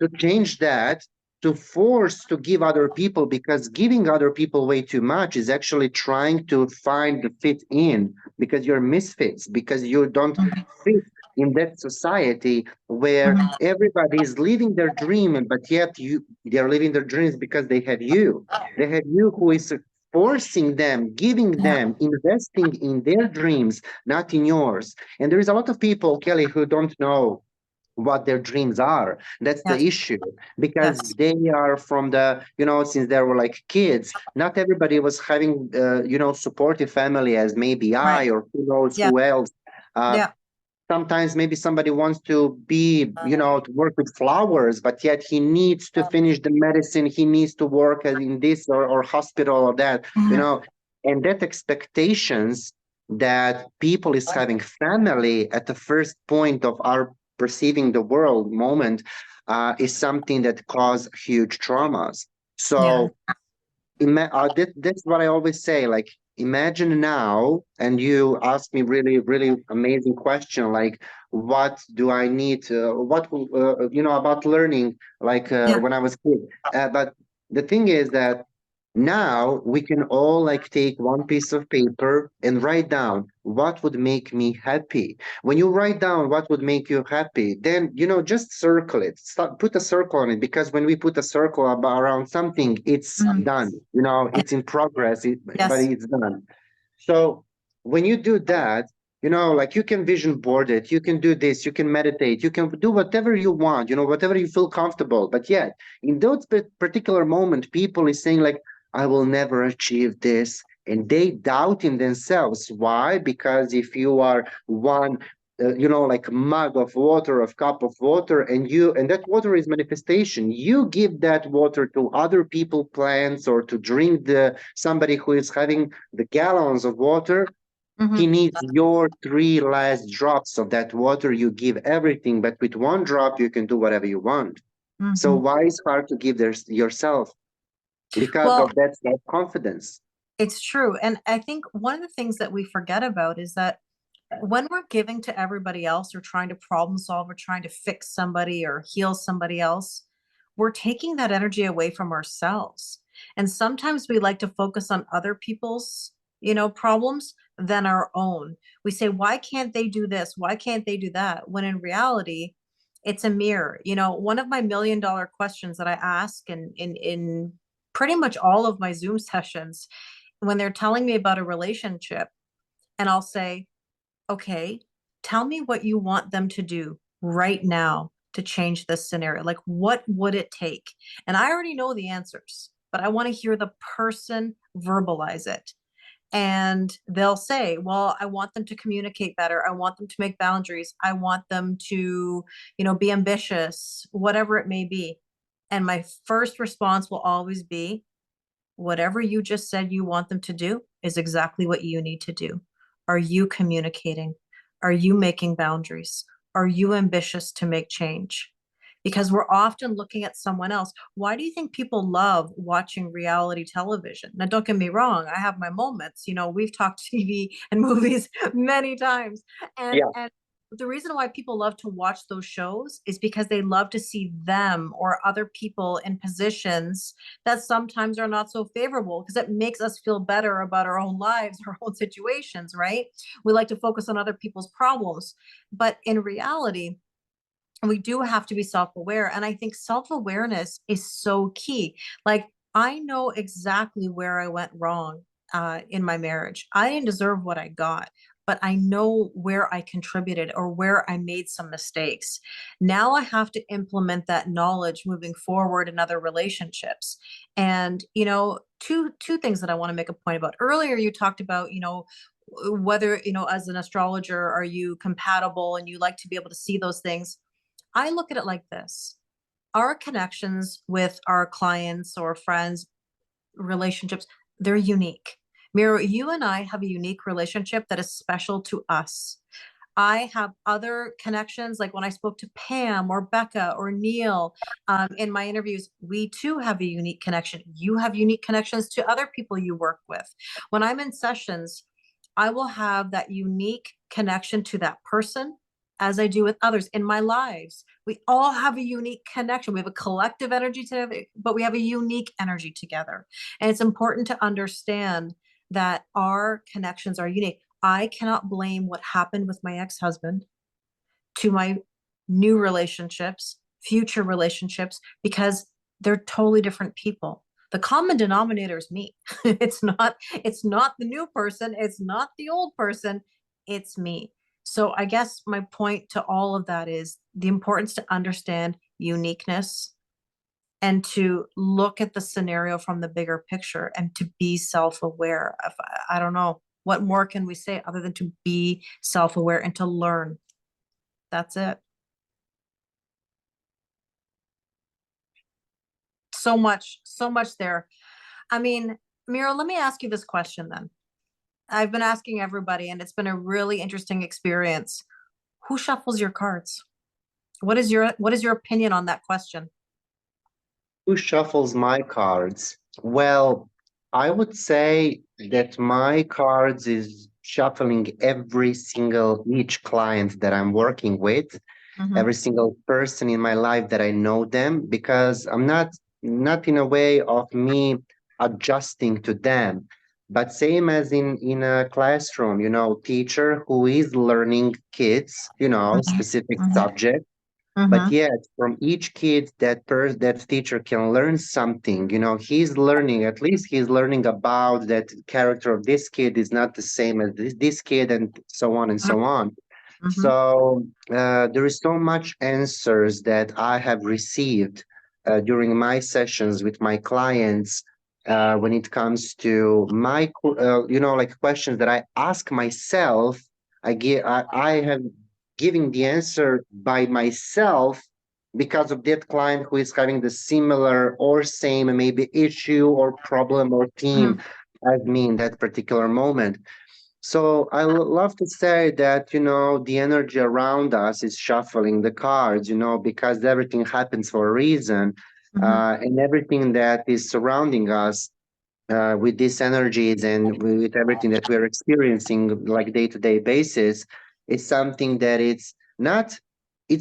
to change that, to force to give other people? Because giving other people way too much is actually trying to find the fit in, because you're misfits, because you don't Mm-hmm. fit in that society where Mm-hmm. everybody is living their dream, but yet they're living their dreams because they have you who is forcing them, giving Yeah. them, investing in their dreams, not in yours. And there is a lot of people, Kelly, who don't know what their dreams are. That's the Yes. issue, because Yes. they are from the, since they were like kids, not everybody was having, supportive family as maybe Right. I, or who knows Yeah. who else. Uh, Yeah. Sometimes maybe somebody wants to be, to work with flowers, but yet he needs to finish the medicine. He needs to work in this or hospital or that, Mhm. and that expectations that people is having family at the first point of our perceiving the world moment is something that cause huge traumas. Yeah. So that's what I always say. Like, imagine now, and you ask me really, really amazing question. Like, what do I need? About learning. Like Yeah. when I was kid. But the thing is that now we can all like take one piece of paper and write down what would make me happy. When you write down what would make you happy, then just circle it. Put a circle on it, because when we put a circle around something, it's Mhm. done. It's in progress, but Yes. it's done. So when you do that, like you can vision board it, you can do this, you can meditate, you can do whatever you want, whatever you feel comfortable. But yet, in those particular moment, people is saying like, I will never achieve this. And they doubt in themselves. Why? Because if you are one, like mug of water, of cup of water, and that water is manifestation, you give that water to other people, plants, or to drink somebody who is having the gallons of water. He Hmm. needs your three last drops of that water. You give everything, but with one drop, you can do whatever you want. So Hmm. why is hard to give yourself? Because Well, of that self-confidence. it's true. And I think one of the things that we forget about is that when we're giving to everybody else or trying to problem solve or trying to fix somebody or heal somebody else, we're taking that energy away from ourselves. And sometimes we like to focus on other people's, problems than our own. We say, why can't they do this? Why can't they do that? When in reality, it's a mirror. One of my $1 million questions that I ask in pretty much all of my Zoom sessions when they're telling me about a relationship, and I'll say, okay, tell me what you want them to do right now to change this scenario. Like, what would it take? And I already know the answers, but I want to hear the person verbalize it. And they'll say, well, I want them to communicate better. I want them to make boundaries. I want them to, be ambitious, whatever it may be. And my first response will always be, whatever you just said you want them to do is exactly what you need to do. Are you communicating? Are you making boundaries? Are you ambitious to make change? Because we're often looking at someone else. Why do you think people love watching reality television? Now, don't get me wrong, I have my moments. We've talked TV and movies many times. And the reason why people love to watch those shows is because they love to see them or other people in positions that sometimes are not so favorable, because it makes us feel better about our own lives, our own situations, right? We like to focus on other people's problems. But in reality, we do have to be self-aware. And I think self-awareness is so key. Like, I know exactly where I went wrong in my marriage. I didn't deserve what I got, but I know where I contributed or where I made some mistakes. Now I have to implement that knowledge moving forward in other relationships. And, two things that I want to make a point about. Earlier, you talked about, whether, as an astrologer, are you compatible and you like to be able to see those things. I look at it like this. Our connections with our clients or friends, relationships, they're unique. Miro, you and I have a unique relationship that is special to us. I have other connections, like when I spoke to Pam or Becca or Neil in my interviews, we too have a unique connection. You have unique connections to other people you work with. When I'm in sessions, I will have that unique connection to that person as I do with others in my lives. We all have a unique connection. We have a collective energy together, but we have a unique energy together. And it's important to understand that our connections are unique. I cannot blame what happened with my ex-husband to my new relationships, future relationships, because they're totally different people. The common denominator is me. It's not the new person, it's not the old person, it's me. So I guess my point to all of that is the importance to understand uniqueness and to look at the scenario from the bigger picture and to be self-aware. I don't know what more can we say other than to be self-aware and to learn. That's it. So much there. I mean, Mira, let me ask you this question then. I've been asking everybody, and it's been a really interesting experience. Who shuffles your cards? What is your opinion on that question? Who shuffles my cards? Well, I would say that my cards is shuffling every single each client that I'm working with, Mm-hmm. every single person in my life that I know them, because I'm not in a way of me adjusting to them, but same as in a classroom, teacher who is learning kids, specific Mm-hmm. subject. But Mm-hmm. yet, from each kid, that teacher can learn something. He's learning. At least he's learning about that character of this kid is not the same as this kid, and so on and so on. Mm-hmm. So there is so much answers that I have received during my sessions with my clients when it comes to like questions that I ask myself. I have giving the answer by myself because of that client who is having the similar or same maybe issue or problem or theme as me in that particular moment. So love to say that, the energy around us is shuffling the cards, because everything happens for a reason. Mm-hmm. And everything that is surrounding us with these energies and with everything that we're experiencing like day-to-day basis is something that it's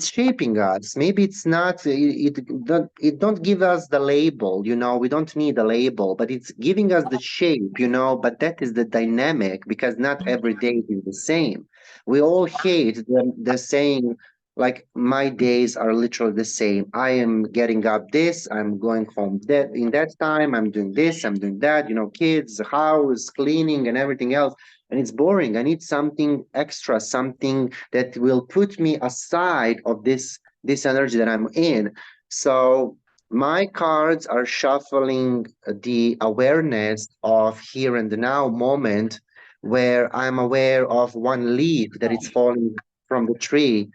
shaping us. Maybe it's not it don't give us the label, we don't need a label, but it's giving us the shape, but that is the dynamic because not every day is the same. We all hate the saying like my days are literally the same. I am getting up this, I'm going home that in that time, I'm doing this, I'm doing that, kids, house, cleaning and everything else. And it's boring. I need something extra, something that will put me aside of this energy that I'm in. So my cards are shuffling the awareness of here and now moment where I'm aware of one leaf that is falling from the tree,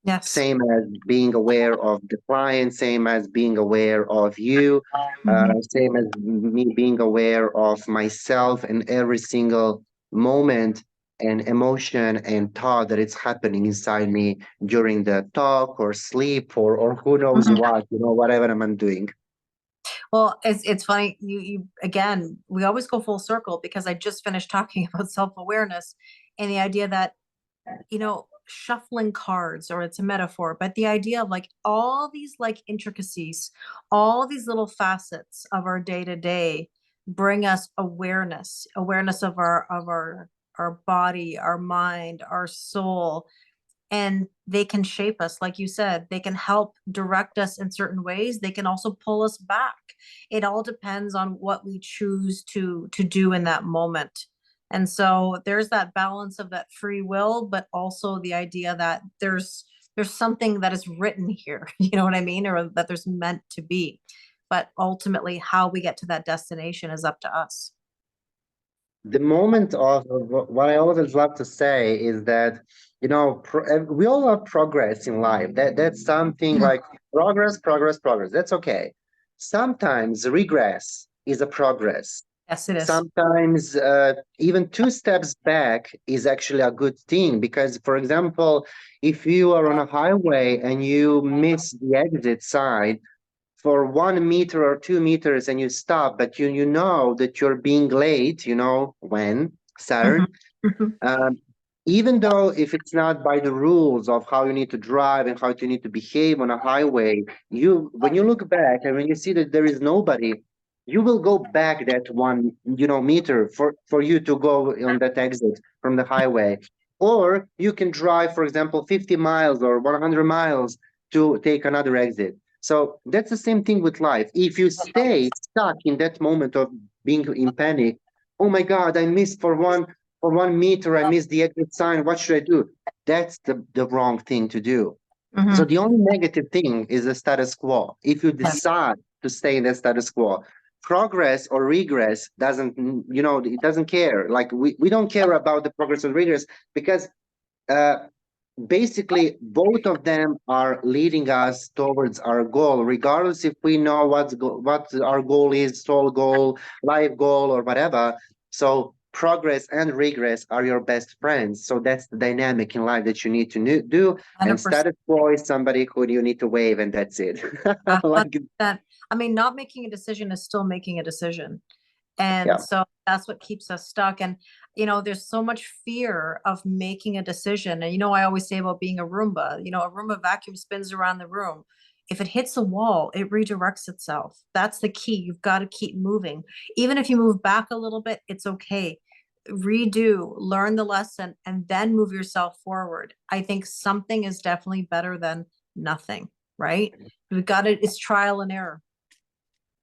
Yes. same as being aware of the client, same as being aware of you, Mm-hmm. same as me being aware of myself and every single moment and emotion and thought that it's happening inside me during the talk or sleep or who knows Mm-hmm. what, whatever I'm doing. Well, it's funny. You again, we always go full circle because I just finished talking about self-awareness and the idea that, shuffling cards, or it's a metaphor, but the idea of like all these like intricacies, all these little facets of our day to day bring us awareness of our body, our mind, our soul, and they can shape us. Like you said, they can help direct us in certain ways. They can also pull us back. It all depends on what we choose to do in that moment. And so there's that balance of that free will, but also the idea that there's something that is written here, you know what I mean, or that there's meant to be. But ultimately how we get to that destination is up to us. The moment of what I always love to say is that we all have progress in life. That's something like progress, progress, progress. That's okay. Sometimes regress is a progress. Yes, it is. Sometimes even two steps back is actually a good thing because, for example, if you are on a highway and you miss the exit sign for 1 meter or 2 meters and you stop, but you know that you're being late, when Mhm. Saturn. Mhm. Um, Even though if it's not by the rules of how you need to drive and how you need to behave on a highway, you when you look back and when you see that there is nobody, you will go back that 1 meter for you to go on that exit from the highway. Or you can drive, for example, 50 miles or 100 miles to take another exit. So that's the same thing with life. If you stay stuck in that moment of being in panic, oh my God, I missed for 1 meter, I missed the exit sign. What should I do? that's the wrong thing to do. So Hmm. the only negative thing is the status quo. If you Yes. decide to stay in the status quo, progress or regress doesn't, it doesn't care. Like we don't care about the progress or regress because uh, basically both of them are leading us towards our goal, regardless if we know what our goal is, soul goal, life goal, or whatever. So progress and regress are your best friends. So that's the dynamic in life that you need to do. And 100%. status quo is somebody who you need to wave, and that's it. Like, 100%. I mean, not making a decision is still making a decision. And yeah. so that's what keeps us stuck. And, there's so much fear of making a decision. And, I always say about being a Roomba, a Roomba vacuum spins around the room. If it hits a wall, it redirects itself. That's the key. You've got to keep moving. Even if you move back a little bit, it's okay. Redo, learn the lesson, and then move yourself forward. I think something is definitely better than nothing, right? We've got it. It's trial and error.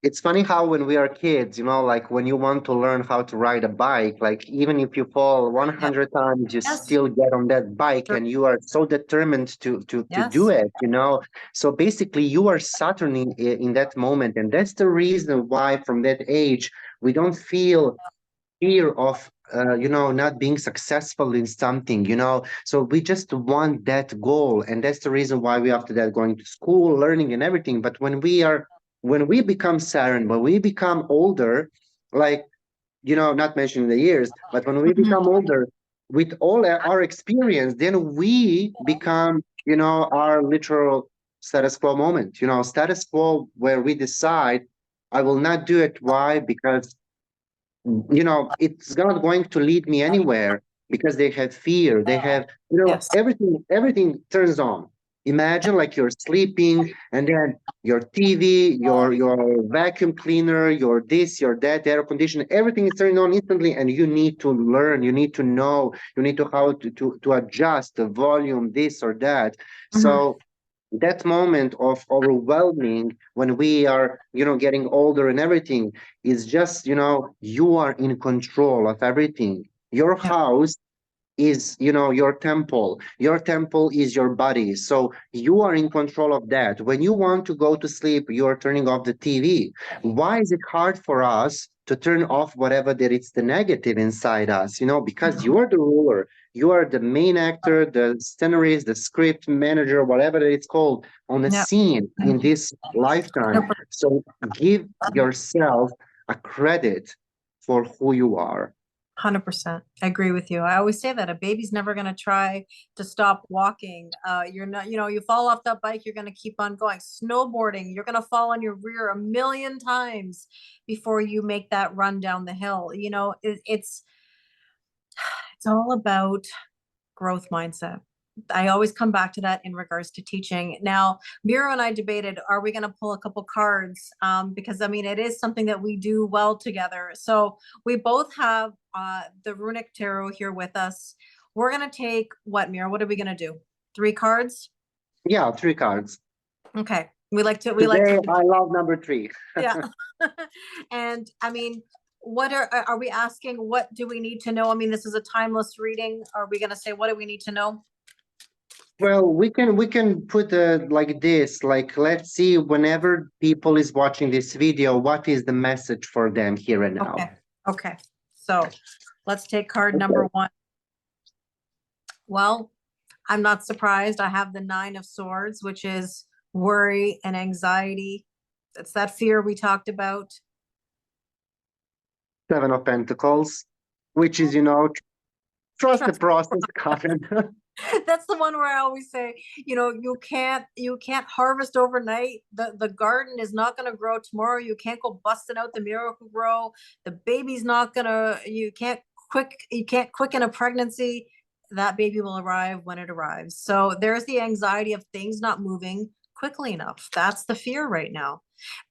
It's funny how when we are kids, like when you want to learn how to ride a bike, like even if you fall Yep. 100 times, you Yes. still get on that bike Sure. and you are so determined to do Yes. it. So basically you are Saturn in that moment. And that's the reason why from that age, we don't feel fear of not being successful in something. So we just want that goal, and that's the reason why we after that going to school, learning and everything. But when we become Saturn, when we become older, like, not mentioning the years, but when we Mhm. become older, with all our experience, then we become, our literal status quo moment, status quo where we decide, I will not do it. Why? Because it's not going to lead me anywhere, because they have fear, they have, Yes. everything turns on. Imagine like you're sleeping and then your TV, your vacuum cleaner, your this, your that, air conditioner, everything is turning on instantly, and you need to learn, you need to know, you need to how to adjust the volume, this or that. Mhm. So that moment of overwhelming when we are getting older and everything is just you are in control of everything. Your Yep. house is your temple is your body, so you are in control of that. When you want to go to sleep, you are turning off the TV. Why is it hard for us to turn off whatever that it's the negative inside us? Because you are the ruler, you are the main actor, the scenarist, the script manager, whatever it's called, on the Yep. scene in this lifetime. So give yourself a credit for who you are. 100%. I agree with you. I always say that a baby's never going to try to stop walking. You're not, you fall off that bike, you're going to keep on going. Snowboarding, you're going to fall on your rear a million times before you make that run down the hill. It's all about growth mindset. I always come back to that in regards to teaching. Now, Miro and I debated, are we going to pull a couple cards? Because I mean, it is something that we do well together. So we both have the runic tarot here with us. We're going to take what, Miro? What are we going to do? 3 cards? Yeah, 3 cards. Okay. We like to, Today, I love number 3. yeah. And I mean, what are we asking? What do we need to know? I mean, this is a timeless reading. Are we going to say, what do we need to know? Well, we can put like this, like let's see whenever people is watching this video, what is the message for them here and now? Okay. Okay. So let's take card number Okay. 1. Well, I'm not surprised. I have the 9 of Swords, which is worry and anxiety. It's that fear we talked about. 7 of Pentacles, which is, trust the Trust. process, Karen. That's the one where I always say, you can't harvest overnight. The garden is not going to grow tomorrow. You can't go busting out the miracle grow. The baby's not gonna. You can't quicken a pregnancy. That baby will arrive when it arrives. So there's the anxiety of things not moving quickly enough. That's the fear right now.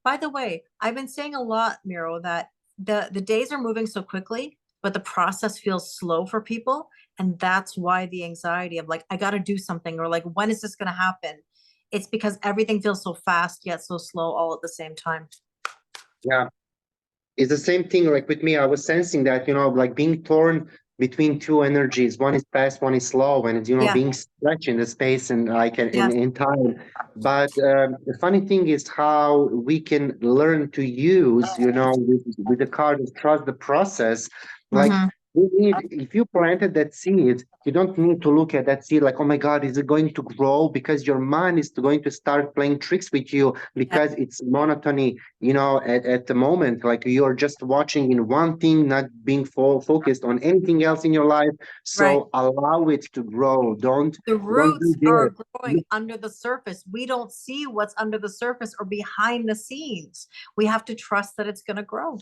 By the way, I've been saying a lot, Miro, that the days are moving so quickly, but the process feels slow for people. And that's why the anxiety of like, I got to do something, or like, when is this going to happen? It's because everything feels so fast, yet so slow all at the same time. Yeah. It's the same thing like with me. I was sensing that, like being torn between two energies. One is fast, one is slow, and it's, Yeah. being stretched in the space and like Yes. in time. But the funny thing is how we can learn to use, with the card of trust the process. Like Mm-hmm. we need, if you planted that seed, you don't need to look at that seed like, oh my God, is it going to grow? Because your mind is going to start playing tricks with you Yeah. because it's monotony, at the moment. Like you're just watching in one thing, not being focused on anything else in your life. Right. So allow it to grow. The Don't be roots are there. growing under the surface. We don't see what's under the surface or behind the scenes. We have to trust that it's going to grow.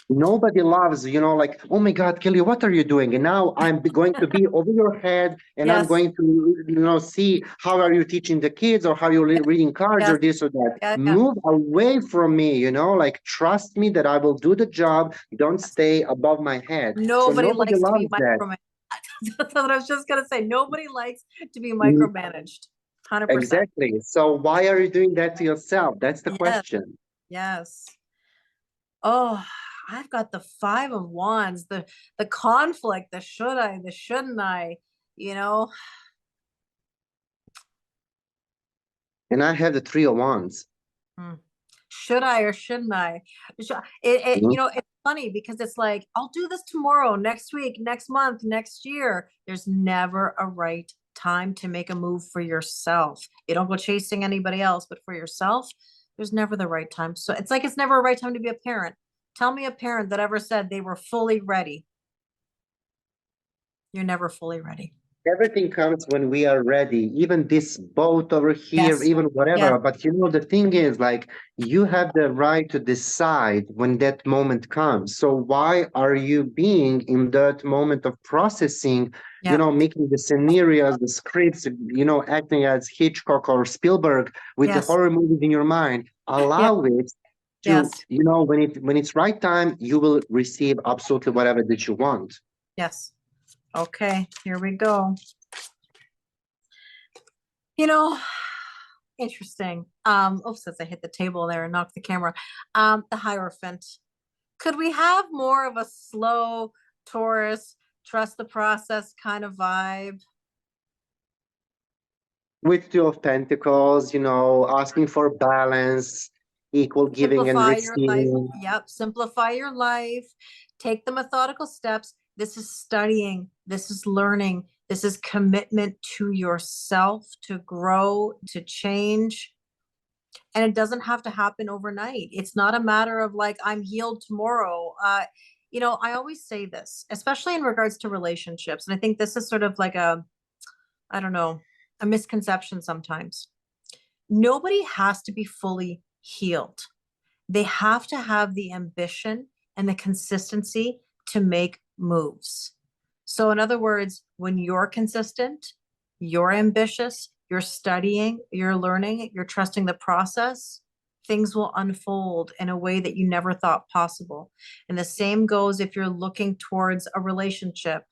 Nobody loves, like, oh my God, Kelly, what are you doing? And now going to be over your head and I'm Yes. going to, see how are you teaching the kids or how you're reading cards Yes. or this or that. Yeah. Yeah. Move away from me, like, trust me that I will do the job. Don't stay above my head. So Nobody nobody likes to be loves that. micromanaged. That's what I was just going to say. Nobody likes to be Mm, micromanaged. 100%. exactly. So why are you doing that to yourself? That's the Yes. question. Yes. Oh, I've got the 5 of Wands, the conflict, the should I, the shouldn't I, you know. And I have the Three of Wands. Hmm. Should I or shouldn't I? Mhm. It's funny because it's like, I'll do this tomorrow, next week, next month, next year. There's never a right time to make a move for yourself. You don't go chasing anybody else, but for yourself, there's never the right time. So it's like it's never a right time to be a parent. Tell me a parent that ever said they were fully ready. You're never fully ready. Everything comes when we are ready, even this boat over here, Yes. even Yes. whatever. But the thing is, like, you have the right to decide when that moment comes. So why are you being in that moment of processing, Yeah. making the scenarios, the scripts, acting as Hitchcock or Spielberg with the Yes. horror movies in your mind? Yeah. Allow it to, Yes. when it's right time, you will receive absolutely whatever that you want. Yes. Okay. Here we go. You know, interesting. Oops, as I hit the table there and knocked the camera. The Hierophant. Could we have more of a slow Taurus, trust the process kind of vibe? With Two of Pentacles, asking for balance, equal giving and Simplify your life. receiving. Yep. Simplify your life. Take the methodical steps. This is studying. This is learning. This is commitment to yourself to grow, to change. And it doesn't have to happen overnight. It's not a matter of like, I'm healed tomorrow. I always say this, especially in regards to relationships. And I think this is sort of like I don't know, a misconception sometimes. Nobody has to be fully healed. They have to have the ambition and the consistency to make moves. So, in other words, when you're consistent, you're ambitious, you're studying, you're learning, you're trusting the process, things will unfold in a way that you never thought possible. And the same goes if you're looking towards a relationship,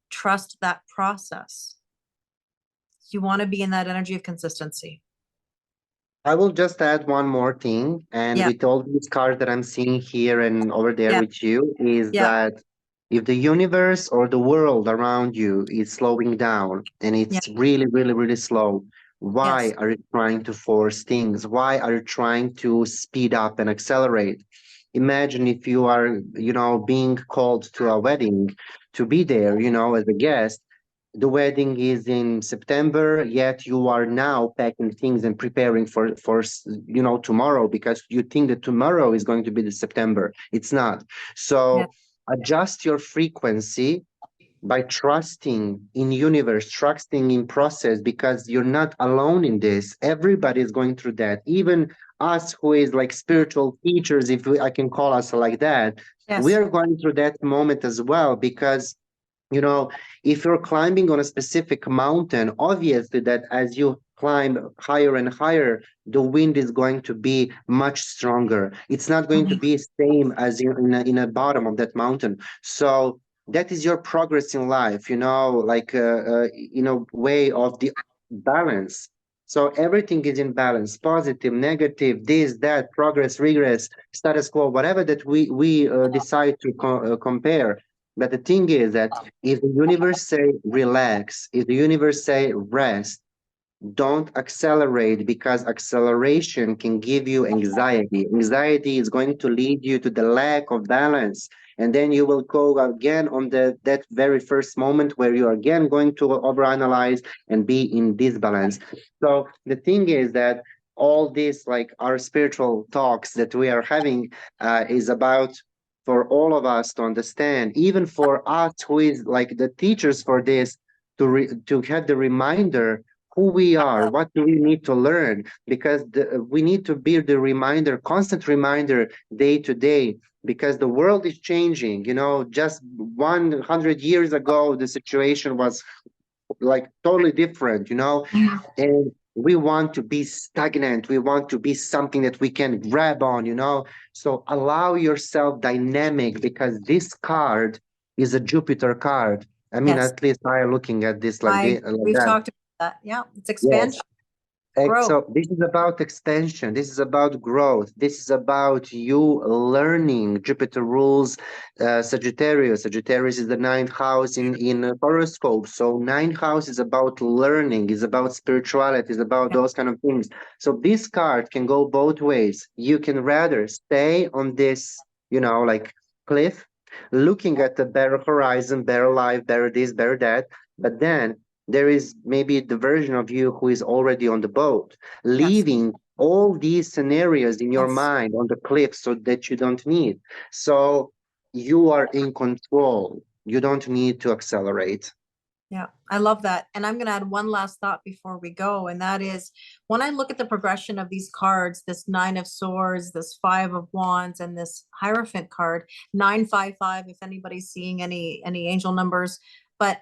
trust that process. You want to be in that energy of consistency. I will just add one more thing, and Yeah, with all these cards that I'm seeing here and over there yeah, with you, is yeah, that if the universe or the world around you is slowing down and yeah, it's really, really, really slow, why yes, are you trying to force things? Why are you trying to speed up and accelerate? Imagine if you are, being called to a wedding to be there, as a guest. The wedding is in September, yet you are now packing things and preparing for tomorrow because you think that tomorrow is going to be the September. It's not. yeah, So adjust your frequency by trusting in universe, trusting in process, because you're not alone in this. Everybody is going through that. Even us who is like spiritual teachers, I can call us like that, we yes, are going through that moment as well because you know, if you're climbing on a specific mountain, obviously that as you climb higher and higher, the wind is going to be much stronger. It's not going to mhm, be same as in a bottom of that mountain. So that is your progress in life, like way of the balance. So everything is in balance, positive, negative, this, that, progress, regress, status quo, whatever that we decide to compare, But the thing is that if the universe say relax, if the universe say rest, don't accelerate, because acceleration can give you anxiety. Anxiety is going to lead you to the lack of balance. And then you will go again on that very first moment where you are again going to overanalyze and be in disbalance. So the thing is that all this, like our spiritual talks that we are having, is about for all of us to understand, even for us who is like the teachers for this, to have the reminder who we are, what do we need to learn, because we need to be the reminder, constant reminder, day to day, because the world is changing. You know, just 100 years ago, the situation was like totally different, you know, and we want to be stagnant. We want to be something that we can grab on, you know. So allow yourself dynamic, because this card is a Jupiter card. I mean, Yes, at least I am looking at this like, like we've that. talked about that. Yeah, it's Yes. expansion, growth. So this is about expansion. This is about growth. This is about you learning. Jupiter rules Sagittarius. Sagittarius is the ninth house in horoscope. So ninth house is about learning. Is about spirituality. Is about Yeah. those kind of things. So this card can go both ways. You can rather stay on this, you know, like cliff, looking at the better horizon, better life, better this, better that. But then there is maybe the version of you who is already on the boat, Yes, leaving all these scenarios in your yes. mind on the cliff so that you don't need. So you are in control. You don't need to accelerate. Yeah, I love that. And I'm going to add one last thought before we go. And that is when I look at the progression of these cards, this Nine of Swords, this Five of Wands, and this Hierophant card, 955, if anybody's seeing any angel numbers. But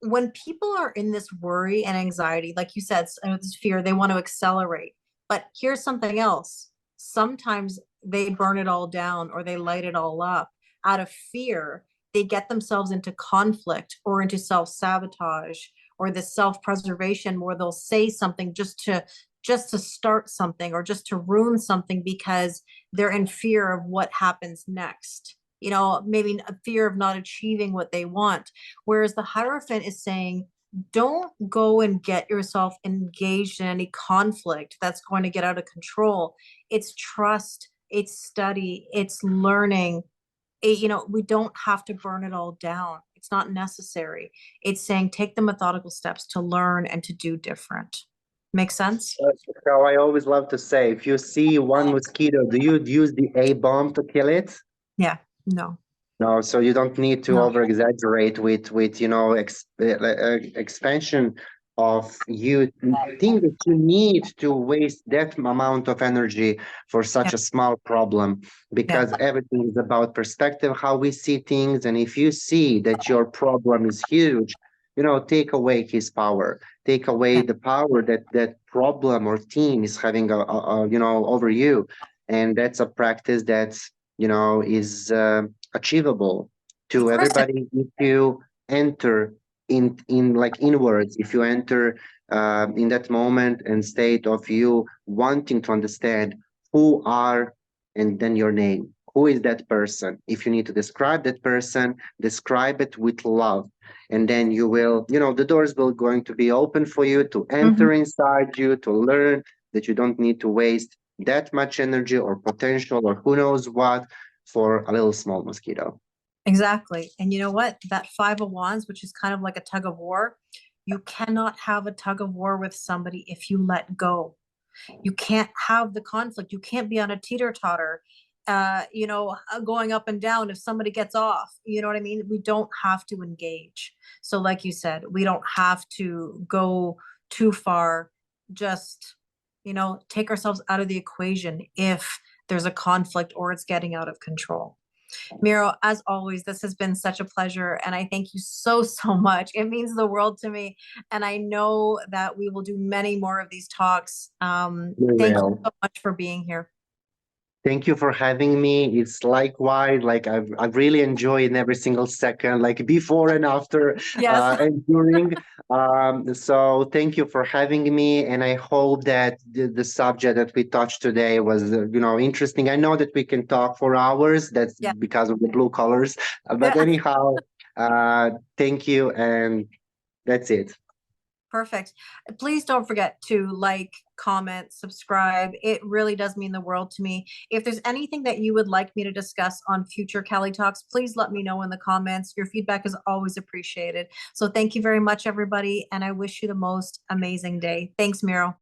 when people are in this worry and anxiety, like you said, this fear, they want to accelerate. But here's something else. Sometimes they burn it all down or they light it all up out of fear. They get themselves into conflict or into self-sabotage or this self-preservation where they'll say something just to start something or just to ruin something because they're in fear of what happens next. You know, maybe a fear of not achieving what they want. Whereas the Hierophant is saying, don't go and get yourself engaged in any conflict that's going to get out of control. It's trust, it's study, it's learning. We don't have to burn it all down. It's not necessary. It's saying take the methodical steps to learn and to do different. Make sense? That's how I always love to say, if you see one mosquito, do you use the A bomb to kill it? Yeah. No. No, so you don't need to No. over exaggerate with expansion of you think that you need to waste that amount of energy for Yeah. such a small problem, Yeah. because everything is about perspective, how we see things. And if you see that your problem is huge, take away his power, take away Yeah. the power that problem or team is having over you. And that's a practice that's is achievable Of to course. everybody if you enter in like inwards, if you enter in that moment and state of you wanting to understand who are, and then your name, who is that person. If you need to describe that person, describe it with love, and then you will, the doors will going to be open for you to Mhm. enter inside you, to learn that you don't need to waste that much energy or potential or who knows what for a little small mosquito. Exactly. And you know what? That Five of Wands, which is kind of like a tug of war, you cannot have a tug of war with somebody if you let go. You can't have the conflict. You can't be on a teeter-totter, going up and down if somebody gets off. You know what I mean? We don't have to engage. So, like you said, we don't have to go too far. Just, take ourselves out of the equation if there's a conflict or it's getting out of control. Miro, as always, this has been such a pleasure, and I thank you so, so much. It means the world to me, and I know that we will do many more of these talks. We Thank you will. so much for being here. Thank you for having me. It's likewise, like I've really enjoyed every single second, like before and after, Yes. and during. So thank you for having me, and I hope that the subject that we touched today was, interesting. I know that we can talk for hours. That's Yeah. because of the blue colors. But Yeah. anyhow, thank you, and that's it. Perfect. Please don't forget to like, comment, subscribe. It really does mean the world to me. If there's anything that you would like me to discuss on future Kelly Talks, please let me know in the comments. Your feedback is always appreciated. So thank you very much, everybody, and I wish you the most amazing day. Thanks, Miro.